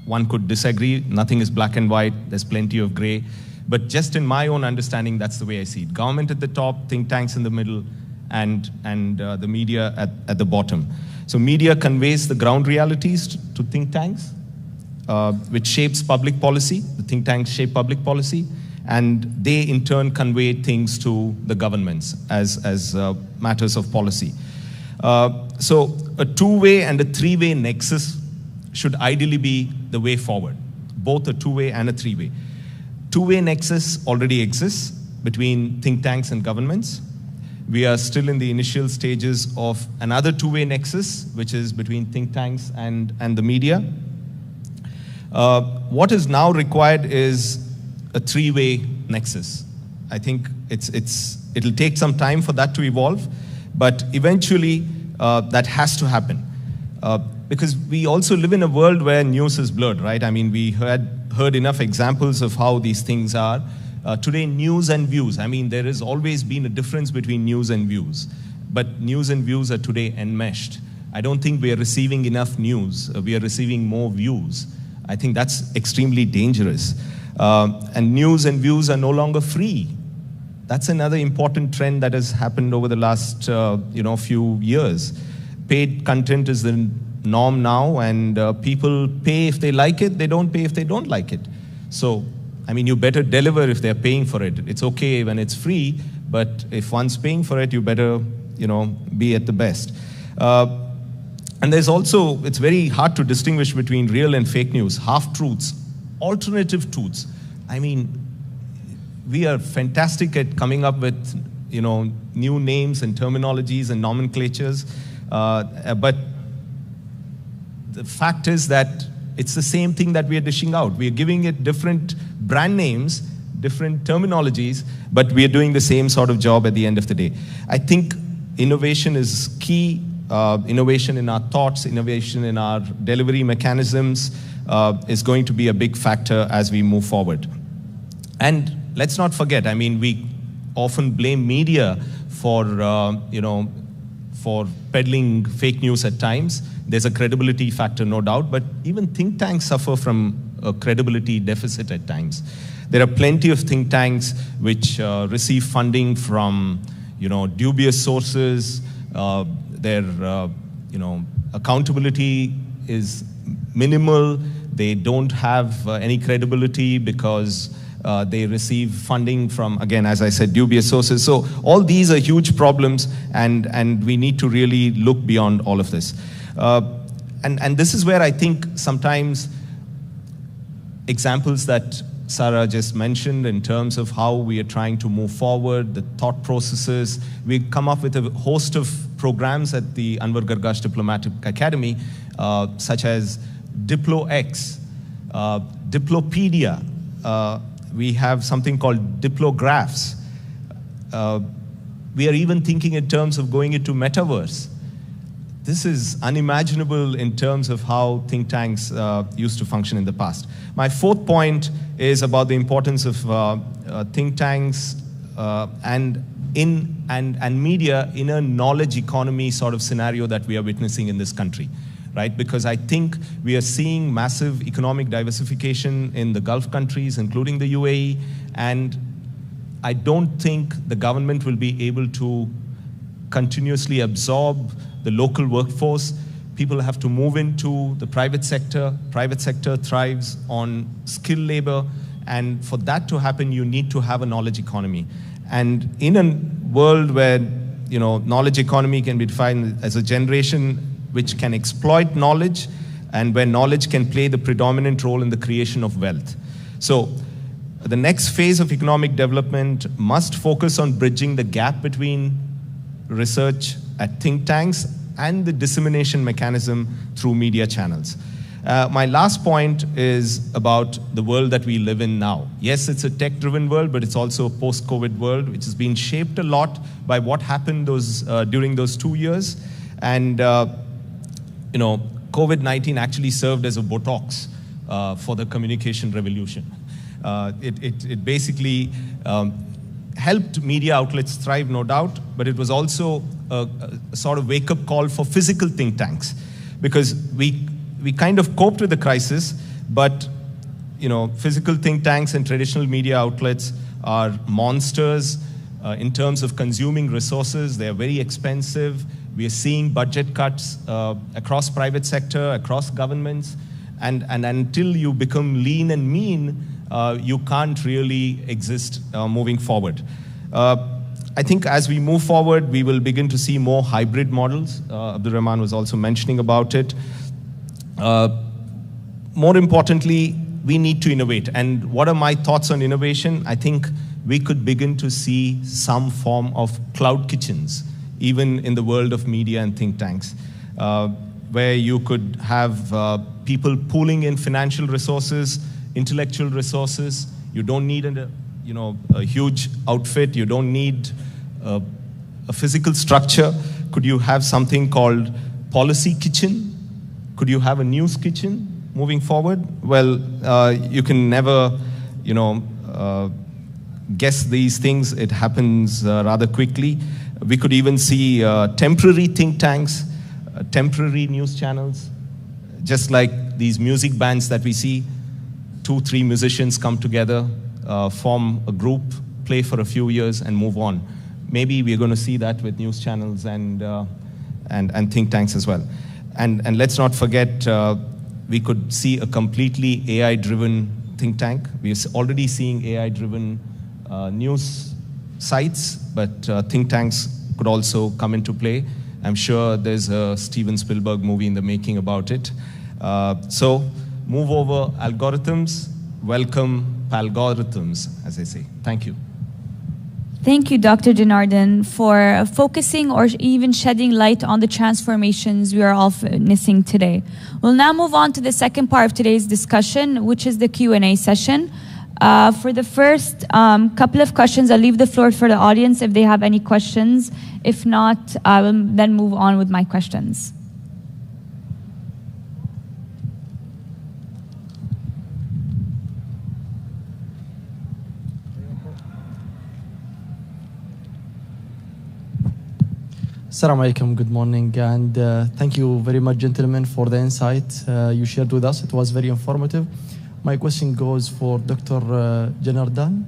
One could disagree, nothing is black and white, there's plenty of gray, but just in my own understanding, that's the way I see it. Government at the top, think tanks in the middle, and the media at the bottom. So media conveys the ground realities to think tanks, which shapes public policy. The think tanks shape public policy, and they in turn convey things to the governments as matters of policy. So a two-way and a three-way nexus should ideally be the way forward, both a two-way and a three-way. Two-way nexus already exists between think tanks and governments. We are still in the initial stages of another two-way nexus, which is between think tanks and the media. What is now required is a three-way nexus. I think it'll take some time for that to evolve, but eventually that has to happen. Because we also live in a world where news is blurred, right? We heard enough examples of how these things are. Today, news and views. There has always been a difference between news and views, but news and views are today enmeshed. I don't think we are receiving enough news. We are receiving more views. I think that's extremely dangerous. And news and views are no longer free. That's another important trend that has happened over the last few years. Paid content is the norm now, and people pay if they like it, they don't pay if they don't like it. So, you better deliver if they're paying for it. It's okay when it's free, but if one's paying for it, you better, be at the best. And there's also, it's very hard to distinguish between real and fake news, half-truths, alternative truths. We are fantastic at coming up with, new names and terminologies and nomenclatures, but the fact is that it's the same thing that we are dishing out. We are giving it different brand names, different terminologies, but we are doing the same sort of job at the end of the day. I think innovation is key. Innovation in our thoughts, innovation in our delivery mechanisms is going to be a big factor as we move forward. And let's not forget, I mean, we often blame media for, for peddling fake news at times. There's a credibility factor, no doubt, but even think tanks suffer from a credibility deficit at times. There are plenty of think tanks which receive funding from, dubious sources. Their, accountability is minimal. They don't have any credibility because they receive funding from, again, as I said, dubious sources. So all these are huge problems, and we need to really look beyond all of this. And this is where I think sometimes examples that Sarah just mentioned in terms of how we are trying to move forward, the thought processes. We come up with a host of programs at the Anwar Gargash Diplomatic Academy, such as DiploX, Diplopedia. We have something called Diplographs. We are even thinking in terms of going into metaverse. This is unimaginable in terms of how think tanks used to function in the past. My fourth point is about the importance of think tanks and media in a knowledge economy sort of scenario that we are witnessing in this country, right? Because I think we are seeing massive economic diversification in the Gulf countries, including the UAE, and I don't think the government will be able to continuously absorb the local workforce. People have to move into the private sector. Private sector thrives on skilled labor, and for that to happen, you need to have a knowledge economy. And in a world where knowledge economy can be defined as a generation which can exploit knowledge, and where knowledge can play the predominant role in the creation of wealth. So the next phase of economic development must focus on bridging the gap between research at think tanks and the dissemination mechanism through media channels. My last point is about the world that we live in now. Yes, it's a tech-driven world, but it's also a post-COVID world, which has been shaped a lot by what happened during those 2 years. And COVID-19 actually served as a Botox for the communication revolution. It basically helped media outlets thrive, no doubt, but it was also a sort of wake-up call for physical think tanks, because we kind of coped with the crisis, but physical think tanks and traditional media outlets are monsters in terms of consuming resources. They are very expensive. We are seeing budget cuts across private sector, across governments, and until you become lean and mean, you can't really exist moving forward. I think as we move forward, we will begin to see more hybrid models. Abdul Rahman was also mentioning about it. More importantly, we need to innovate. And what are my thoughts on innovation? I think we could begin to see some form of cloud kitchens, even in the world of media and think tanks, where you could have people pooling in financial resources, intellectual resources. You don't need a huge outfit. You don't need a physical structure. Could you have something called policy kitchen? Could you have a news kitchen moving forward? Well, you can never, guess these things. It happens rather quickly. We could even see temporary think tanks, temporary news channels, just like these music bands that we see. 2-3 musicians come together, form a group, play for a few years, and move on. Maybe we're going to see that with news channels and think tanks as well. And let's not forget, we could see a completely AI-driven think tank. We're already seeing AI-driven news sites, but think tanks could also come into play. I'm sure there's a Steven Spielberg movie in the making about it. So move over algorithms, welcome palgorithms, as I say. Thank you. Thank you, Dr. Janardhan, for focusing or even shedding light on the transformations we are all witnessing today. We'll now move on to the second part of today's discussion, which is the Q&A session. For the first couple of questions, I'll leave the floor for the audience if they have any questions. If not, I will then move on with my questions. Assalamu alaikum, good morning, and thank you very much, gentlemen, for the insight you shared with us. It was very informative. My question goes for Dr. Janardan.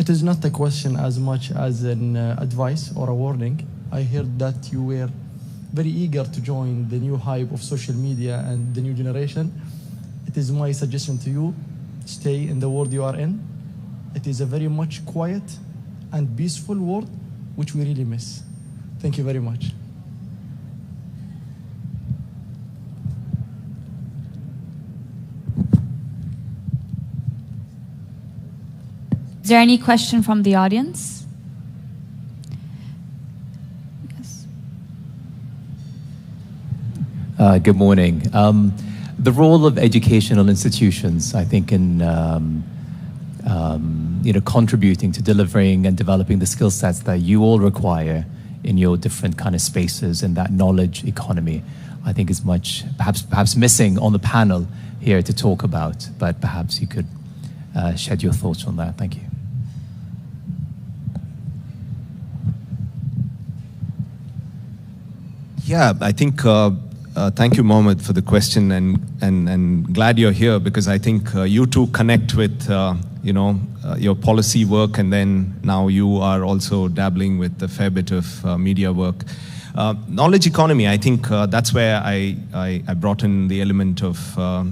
It is not a question as much as an advice or a warning. I heard that you were very eager to join the new hype of social media and the new generation. It is my suggestion to you, stay in the world you are in. It is a very much quiet and peaceful world, which we really miss. Thank you very much. Is there any question from the audience? Yes. Good morning. The role of educational institutions, I think, in contributing to delivering and developing the skill sets that you all require in your different kind of spaces in that knowledge economy, I think is much perhaps missing on the panel here to talk about. But perhaps you could shed your thoughts on that. Thank you. Yeah, I think, thank you, Mohammed, for the question, and glad you're here, because I think you two connect with, your policy work, and then now you are also dabbling with a fair bit of media work. Knowledge economy, I think that's where I brought in the element of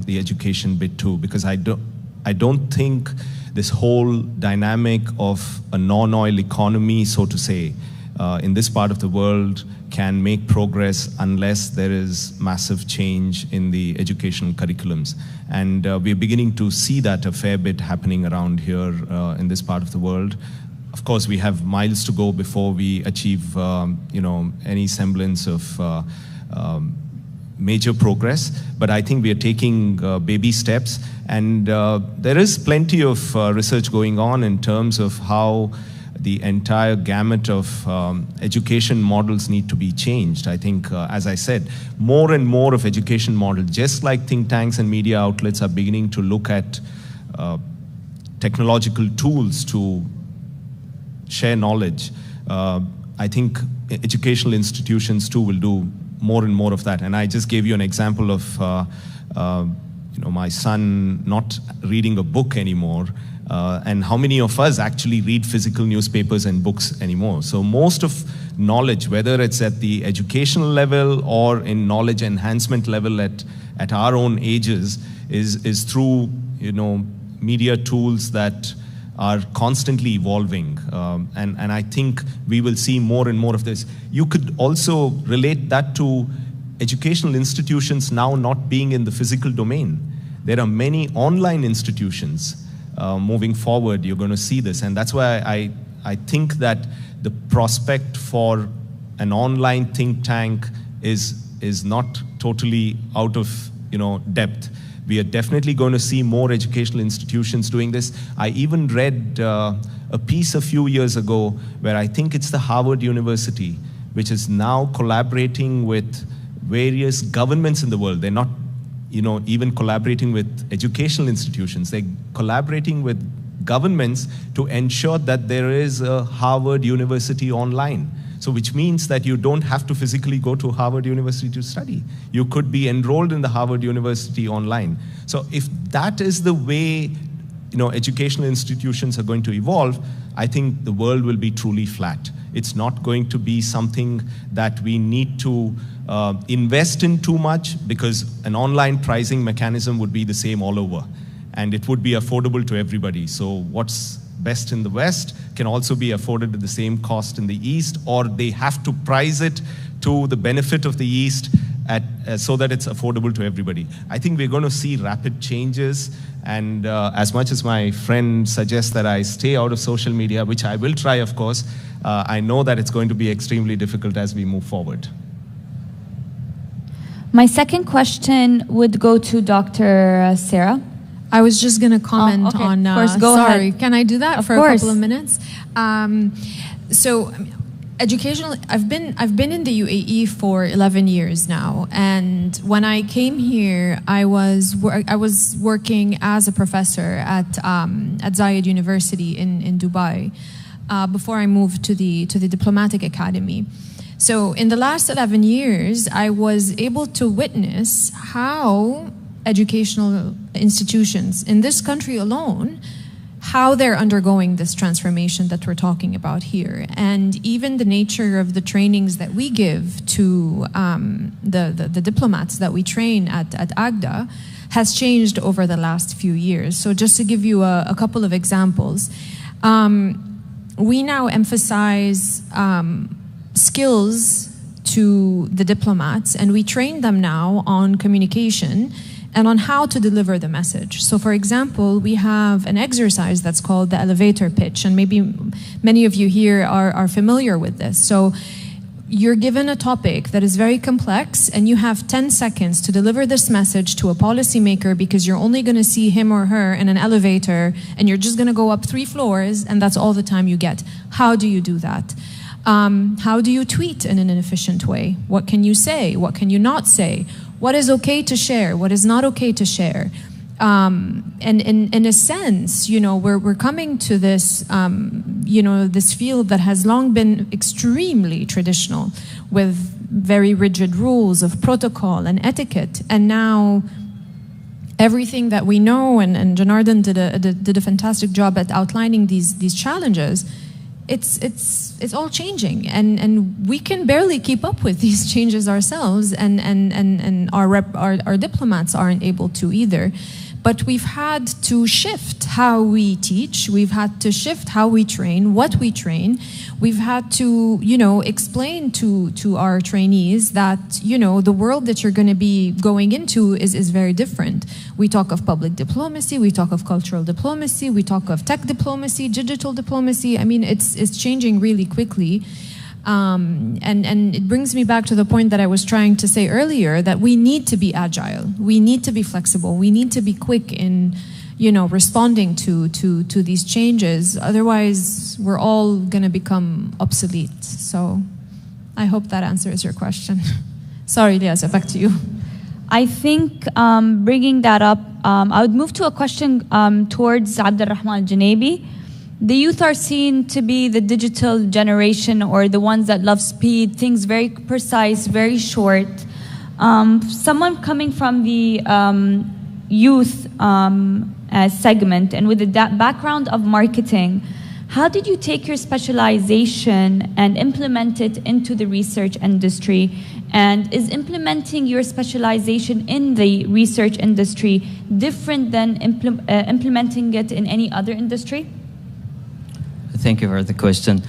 the education bit too, because I don't think this whole dynamic of a non-oil economy, so to say, in this part of the world can make progress unless there is massive change in the educational curriculums. And we're beginning to see that a fair bit happening around here in this part of the world. Of course, we have miles to go before we achieve, any semblance of major progress. But I think we are taking baby steps. And there is plenty of research going on in terms of how the entire gamut of education models need to be changed. I think, as I said, more and more of education models, just like think tanks and media outlets are beginning to look at technological tools to share knowledge. I think educational institutions too will do more and more of that. And I just gave you an example of my son not reading a book anymore. And how many of us actually read physical newspapers and books anymore? So most of knowledge, whether it's at the educational level or in knowledge enhancement level at our own ages, is through media tools that are constantly evolving. And I think we will see more and more of this. You could also relate that to educational institutions now not being in the physical domain. There are many online institutions. Moving forward, you're going to see this. And that's why I think that the prospect for an online think tank is not totally out of depth. We are definitely going to see more educational institutions doing this. I even read a piece a few years ago where I think it's the Harvard University, which is now collaborating with various governments in the world. They're not even collaborating with educational institutions. They're collaborating with governments to ensure that there is a Harvard University online. So which means that you don't have to physically go to Harvard University to study. You could be enrolled in the Harvard University online. So if that is the way educational institutions are going to evolve, I think the world will be truly flat. It's not going to be something that we need to invest in too much, because an online pricing mechanism would be the same all over, and it would be affordable to everybody. So what's best in the West can also be afforded at the same cost in the East, or they have to price it to the benefit of the East so that it's affordable to everybody. I think we're going to see rapid changes, and as much as my friend suggests that I stay out of social media, which I will try, of course, I know that it's going to be extremely difficult as we move forward. My second question would go to Dr. Sarah. I was just going to comment okay. on. Of course, go sorry, ahead. Can I do that of for course. a couple of minutes? So, educational. I've been in the UAE for 11 years now, and when I came here, I was working as a professor at Zayed University in Dubai before I moved to the Diplomatic Academy. So in the last 11 years, I was able to witness how educational institutions in this country alone, how they're undergoing this transformation that we're talking about here. And even the nature of the trainings that we give to the diplomats that we train at AGDA has changed over the last few years. So just to give you a couple of examples, we now emphasize skills to the diplomats, and we train them now on communication and on how to deliver the message. So for example, we have an exercise that's called the elevator pitch, and maybe many of you here are familiar with this. So you're given a topic that is very complex, and you have 10 seconds to deliver this message to a policymaker, because you're only going to see him or her in an elevator, and you're just going to go up 3 floors, and that's all the time you get. How do you do that? How do you tweet in an efficient way? What can you say? What can you not say? What is okay to share? What is not okay to share? And in a sense, you know, we're coming to this, you know, this field that has long been extremely traditional, with very rigid rules of protocol and etiquette. And now everything that we know, and Janardhan did a fantastic job at outlining these challenges. It's all changing, and we can barely keep up with these changes ourselves, and our diplomats aren't able to either. But we've had to shift how we teach. We've had to shift how we train, what we train. We've had to, you know, explain to our trainees that, you know, the world that you're going to be going into is very different. We talk of public diplomacy, we talk of cultural diplomacy, we talk of tech diplomacy, digital diplomacy. I mean, it's changing really quickly. And it brings me back to the point that I was trying to say earlier, that we need to be agile, we need to be flexible, we need to be quick in, you know, responding to these changes. Otherwise, we're all going to become obsolete. So I hope that answers your question. Sorry, Liasa, back to you. I think bringing that up, I would move to a question towards Abdulrahman Al-Junabi. The youth are seen to be the digital generation, or the ones that love speed, things very precise, very short. Someone coming from the youth segment and with the background of marketing, how did you take your specialization and implement it into the research industry? And is implementing your specialization in the research industry different than implementing it in any other industry? Thank you for the question.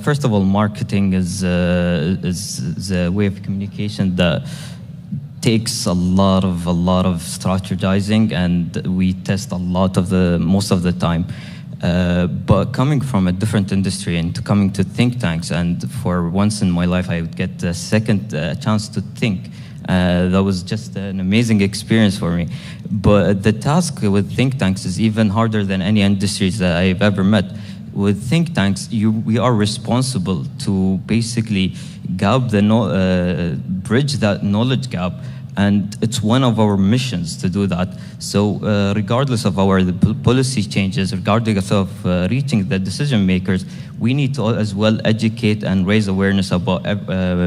First of all, marketing is a way of communication that takes a lot of strategizing, and we test most of the time. But coming from a different industry and coming to think tanks, and for once in my life I would get a second chance to think. That was just an amazing experience for me. But the task with think tanks is even harder than any industries that I've ever met. With think tanks, we are responsible to basically bridge that knowledge gap, and it's one of our missions to do that. So regardless of our policy changes, regardless of reaching the decision makers, we need to as well educate and raise awareness about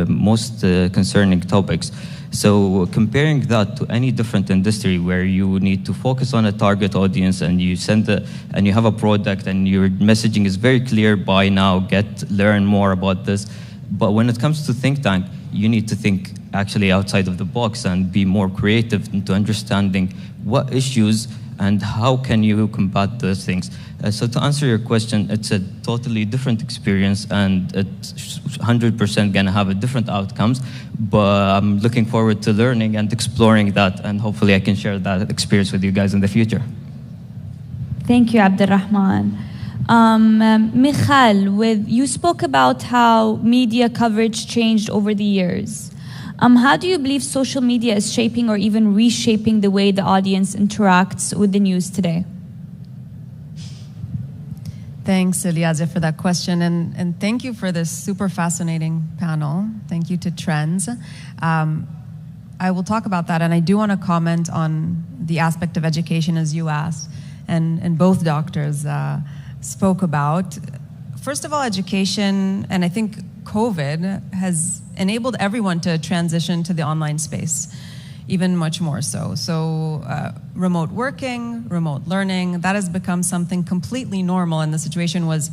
most concerning topics. So comparing that to any different industry where you need to focus on a target audience, and you and you have a product and your messaging is very clear, by now, learn more about this. But when it comes to think tank, you need to think actually outside of the box and be more creative into understanding what issues and how can you combat those things. So to answer your question, it's a totally different experience, and it's 100% gonna have a different outcomes, but I'm looking forward to learning and exploring that, and hopefully I can share that experience with you guys in the future. Thank you, Abdulrahman. Michal, you spoke about how media coverage changed over the years. How do you believe social media is shaping or even reshaping the way the audience interacts with the news today? Thanks, Eliazar, for that question, and thank you for this super fascinating panel. Thank you to Trends. I will talk about that, and I do want to comment on the aspect of education, as you asked, and both doctors spoke about. First of all, education, and I think COVID has enabled everyone to transition to the online space, even much more so. So remote working, remote learning, that has become something completely normal, and the situation was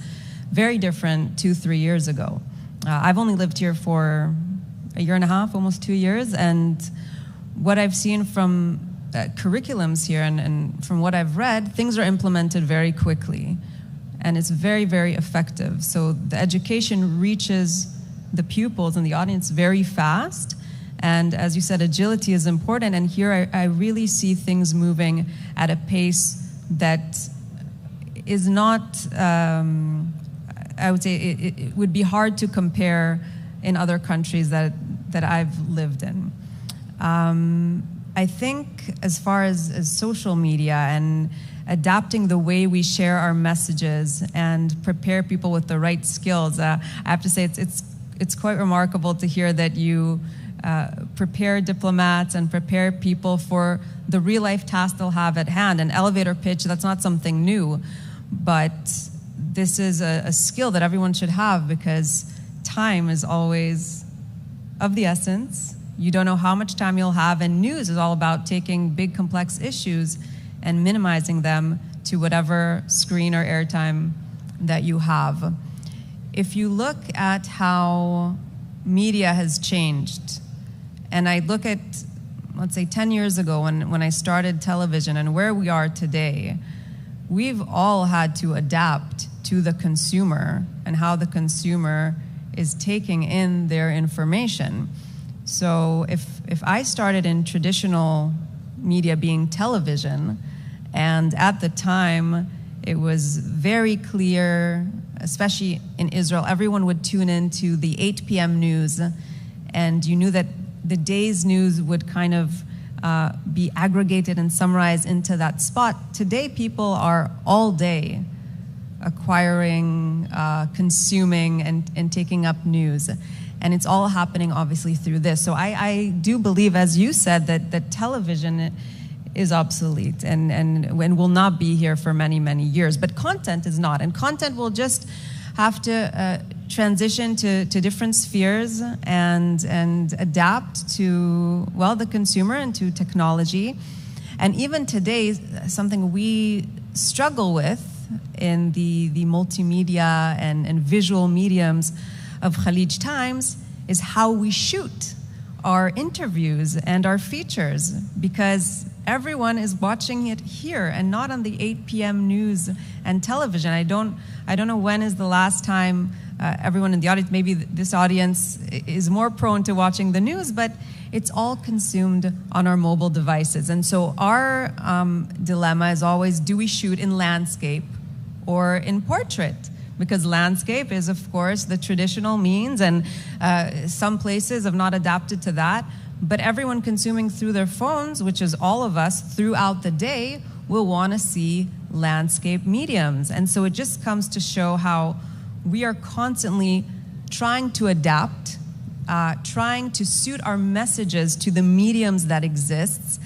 very different 2-3 years ago. I've only lived here for a year and a half, almost 2 years, and what I've seen from curriculums here and from what I've read, things are implemented very quickly, and it's very, very effective. So the education reaches the pupils and the audience very fast, and as you said, agility is important, and here I really see things moving at a pace that is not, I would say it would be hard to compare in other countries that I've lived in. I think as far as social media and adapting the way we share our messages and prepare people with the right skills, I have to say it's quite remarkable to hear that you prepare diplomats and prepare people for the real life task they'll have at hand. An elevator pitch, that's not something new, but this is a skill that everyone should have because time is always of the essence. You don't know how much time you'll have, and news is all about taking big complex issues and minimizing them to whatever screen or airtime that you have. If you look at how media has changed, and I look at, let's say 10 years ago when I started television and where we are today, we've all had to adapt to the consumer and how the consumer is taking in their information. So if I started in traditional media being television, and at the time it was very clear, especially in Israel, everyone would tune into the 8 p.m. news, and you knew that the day's news would kind of be aggregated and summarized into that spot. Today people are all day acquiring, consuming, and taking up news. And it's all happening, obviously, through this. So I do believe, as you said, that television is obsolete and will not be here for many, many years. But content is not. And content will just have to transition to different spheres and adapt to, well, the consumer and to technology. And even today, something we struggle with in the multimedia and visual mediums of Khalij Times is how we shoot our interviews and our features, because everyone is watching it here and not on the 8 p.m. news and television. I don't know when is the last time everyone in the audience, maybe this audience is more prone to watching the news, but it's all consumed on our mobile devices. And so our dilemma is always, do we shoot in landscape or in portrait? Because landscape is, of course, the traditional means, and some places have not adapted to that. But everyone consuming through their phones, which is all of us throughout the day, will want to see landscape mediums. And so it just comes to show how we are constantly trying to adapt, trying to suit our messages to the mediums that exists.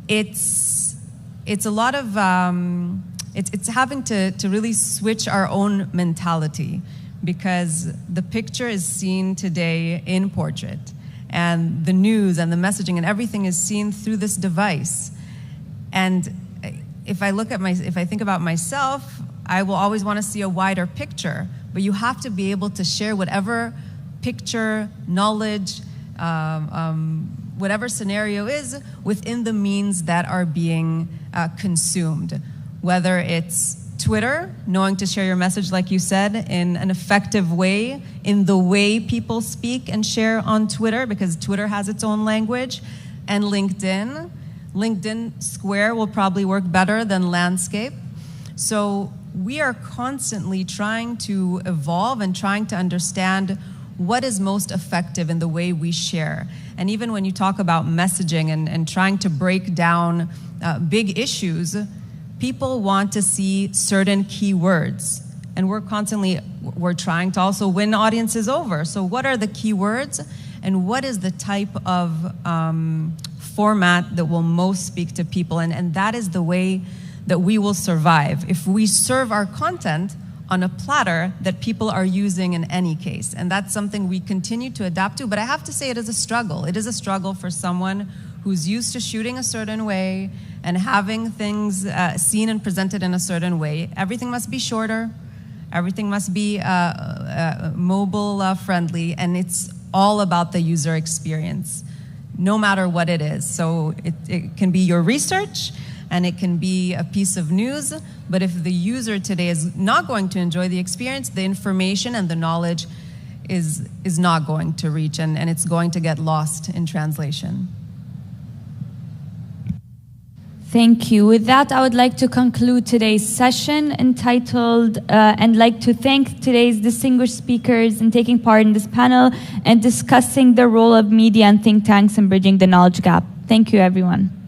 It's a lot of... It's having to really switch our own mentality, because the picture is seen today in portrait, and the news and the messaging and everything is seen through this device. And if I think about myself, I will always want to see a wider picture, but you have to be able to share whatever picture, knowledge, whatever scenario is within the means that are being consumed. Whether it's Twitter, knowing to share your message, like you said, in an effective way, in the way people speak and share on Twitter, because Twitter has its own language, and LinkedIn. LinkedIn Square will probably work better than landscape. So we are constantly trying to evolve and trying to understand what is most effective in the way we share. And even when you talk about messaging and trying to break down big issues, people want to see certain keywords, and we're trying to also win audiences over. So what are the keywords, and what is the type of format that will most speak to people? And that is the way that we will survive. If we serve our content on a platter that people are using in any case. And that's something we continue to adapt to. But I have to say it is a struggle. It is a struggle for someone who's used to shooting a certain way and having things seen and presented in a certain way. Everything must be shorter. Everything must be mobile friendly. And it's all about the user experience, no matter what it is. So it can be your research, and it can be a piece of news, but if the user today is not going to enjoy the experience, the information and the knowledge is not going to reach, and it's going to get lost in translation. Thank you. With that, I would like to conclude today's session entitled, and like to thank today's distinguished speakers in taking part in this panel and discussing the role of media and think tanks in bridging the knowledge gap. Thank you, everyone.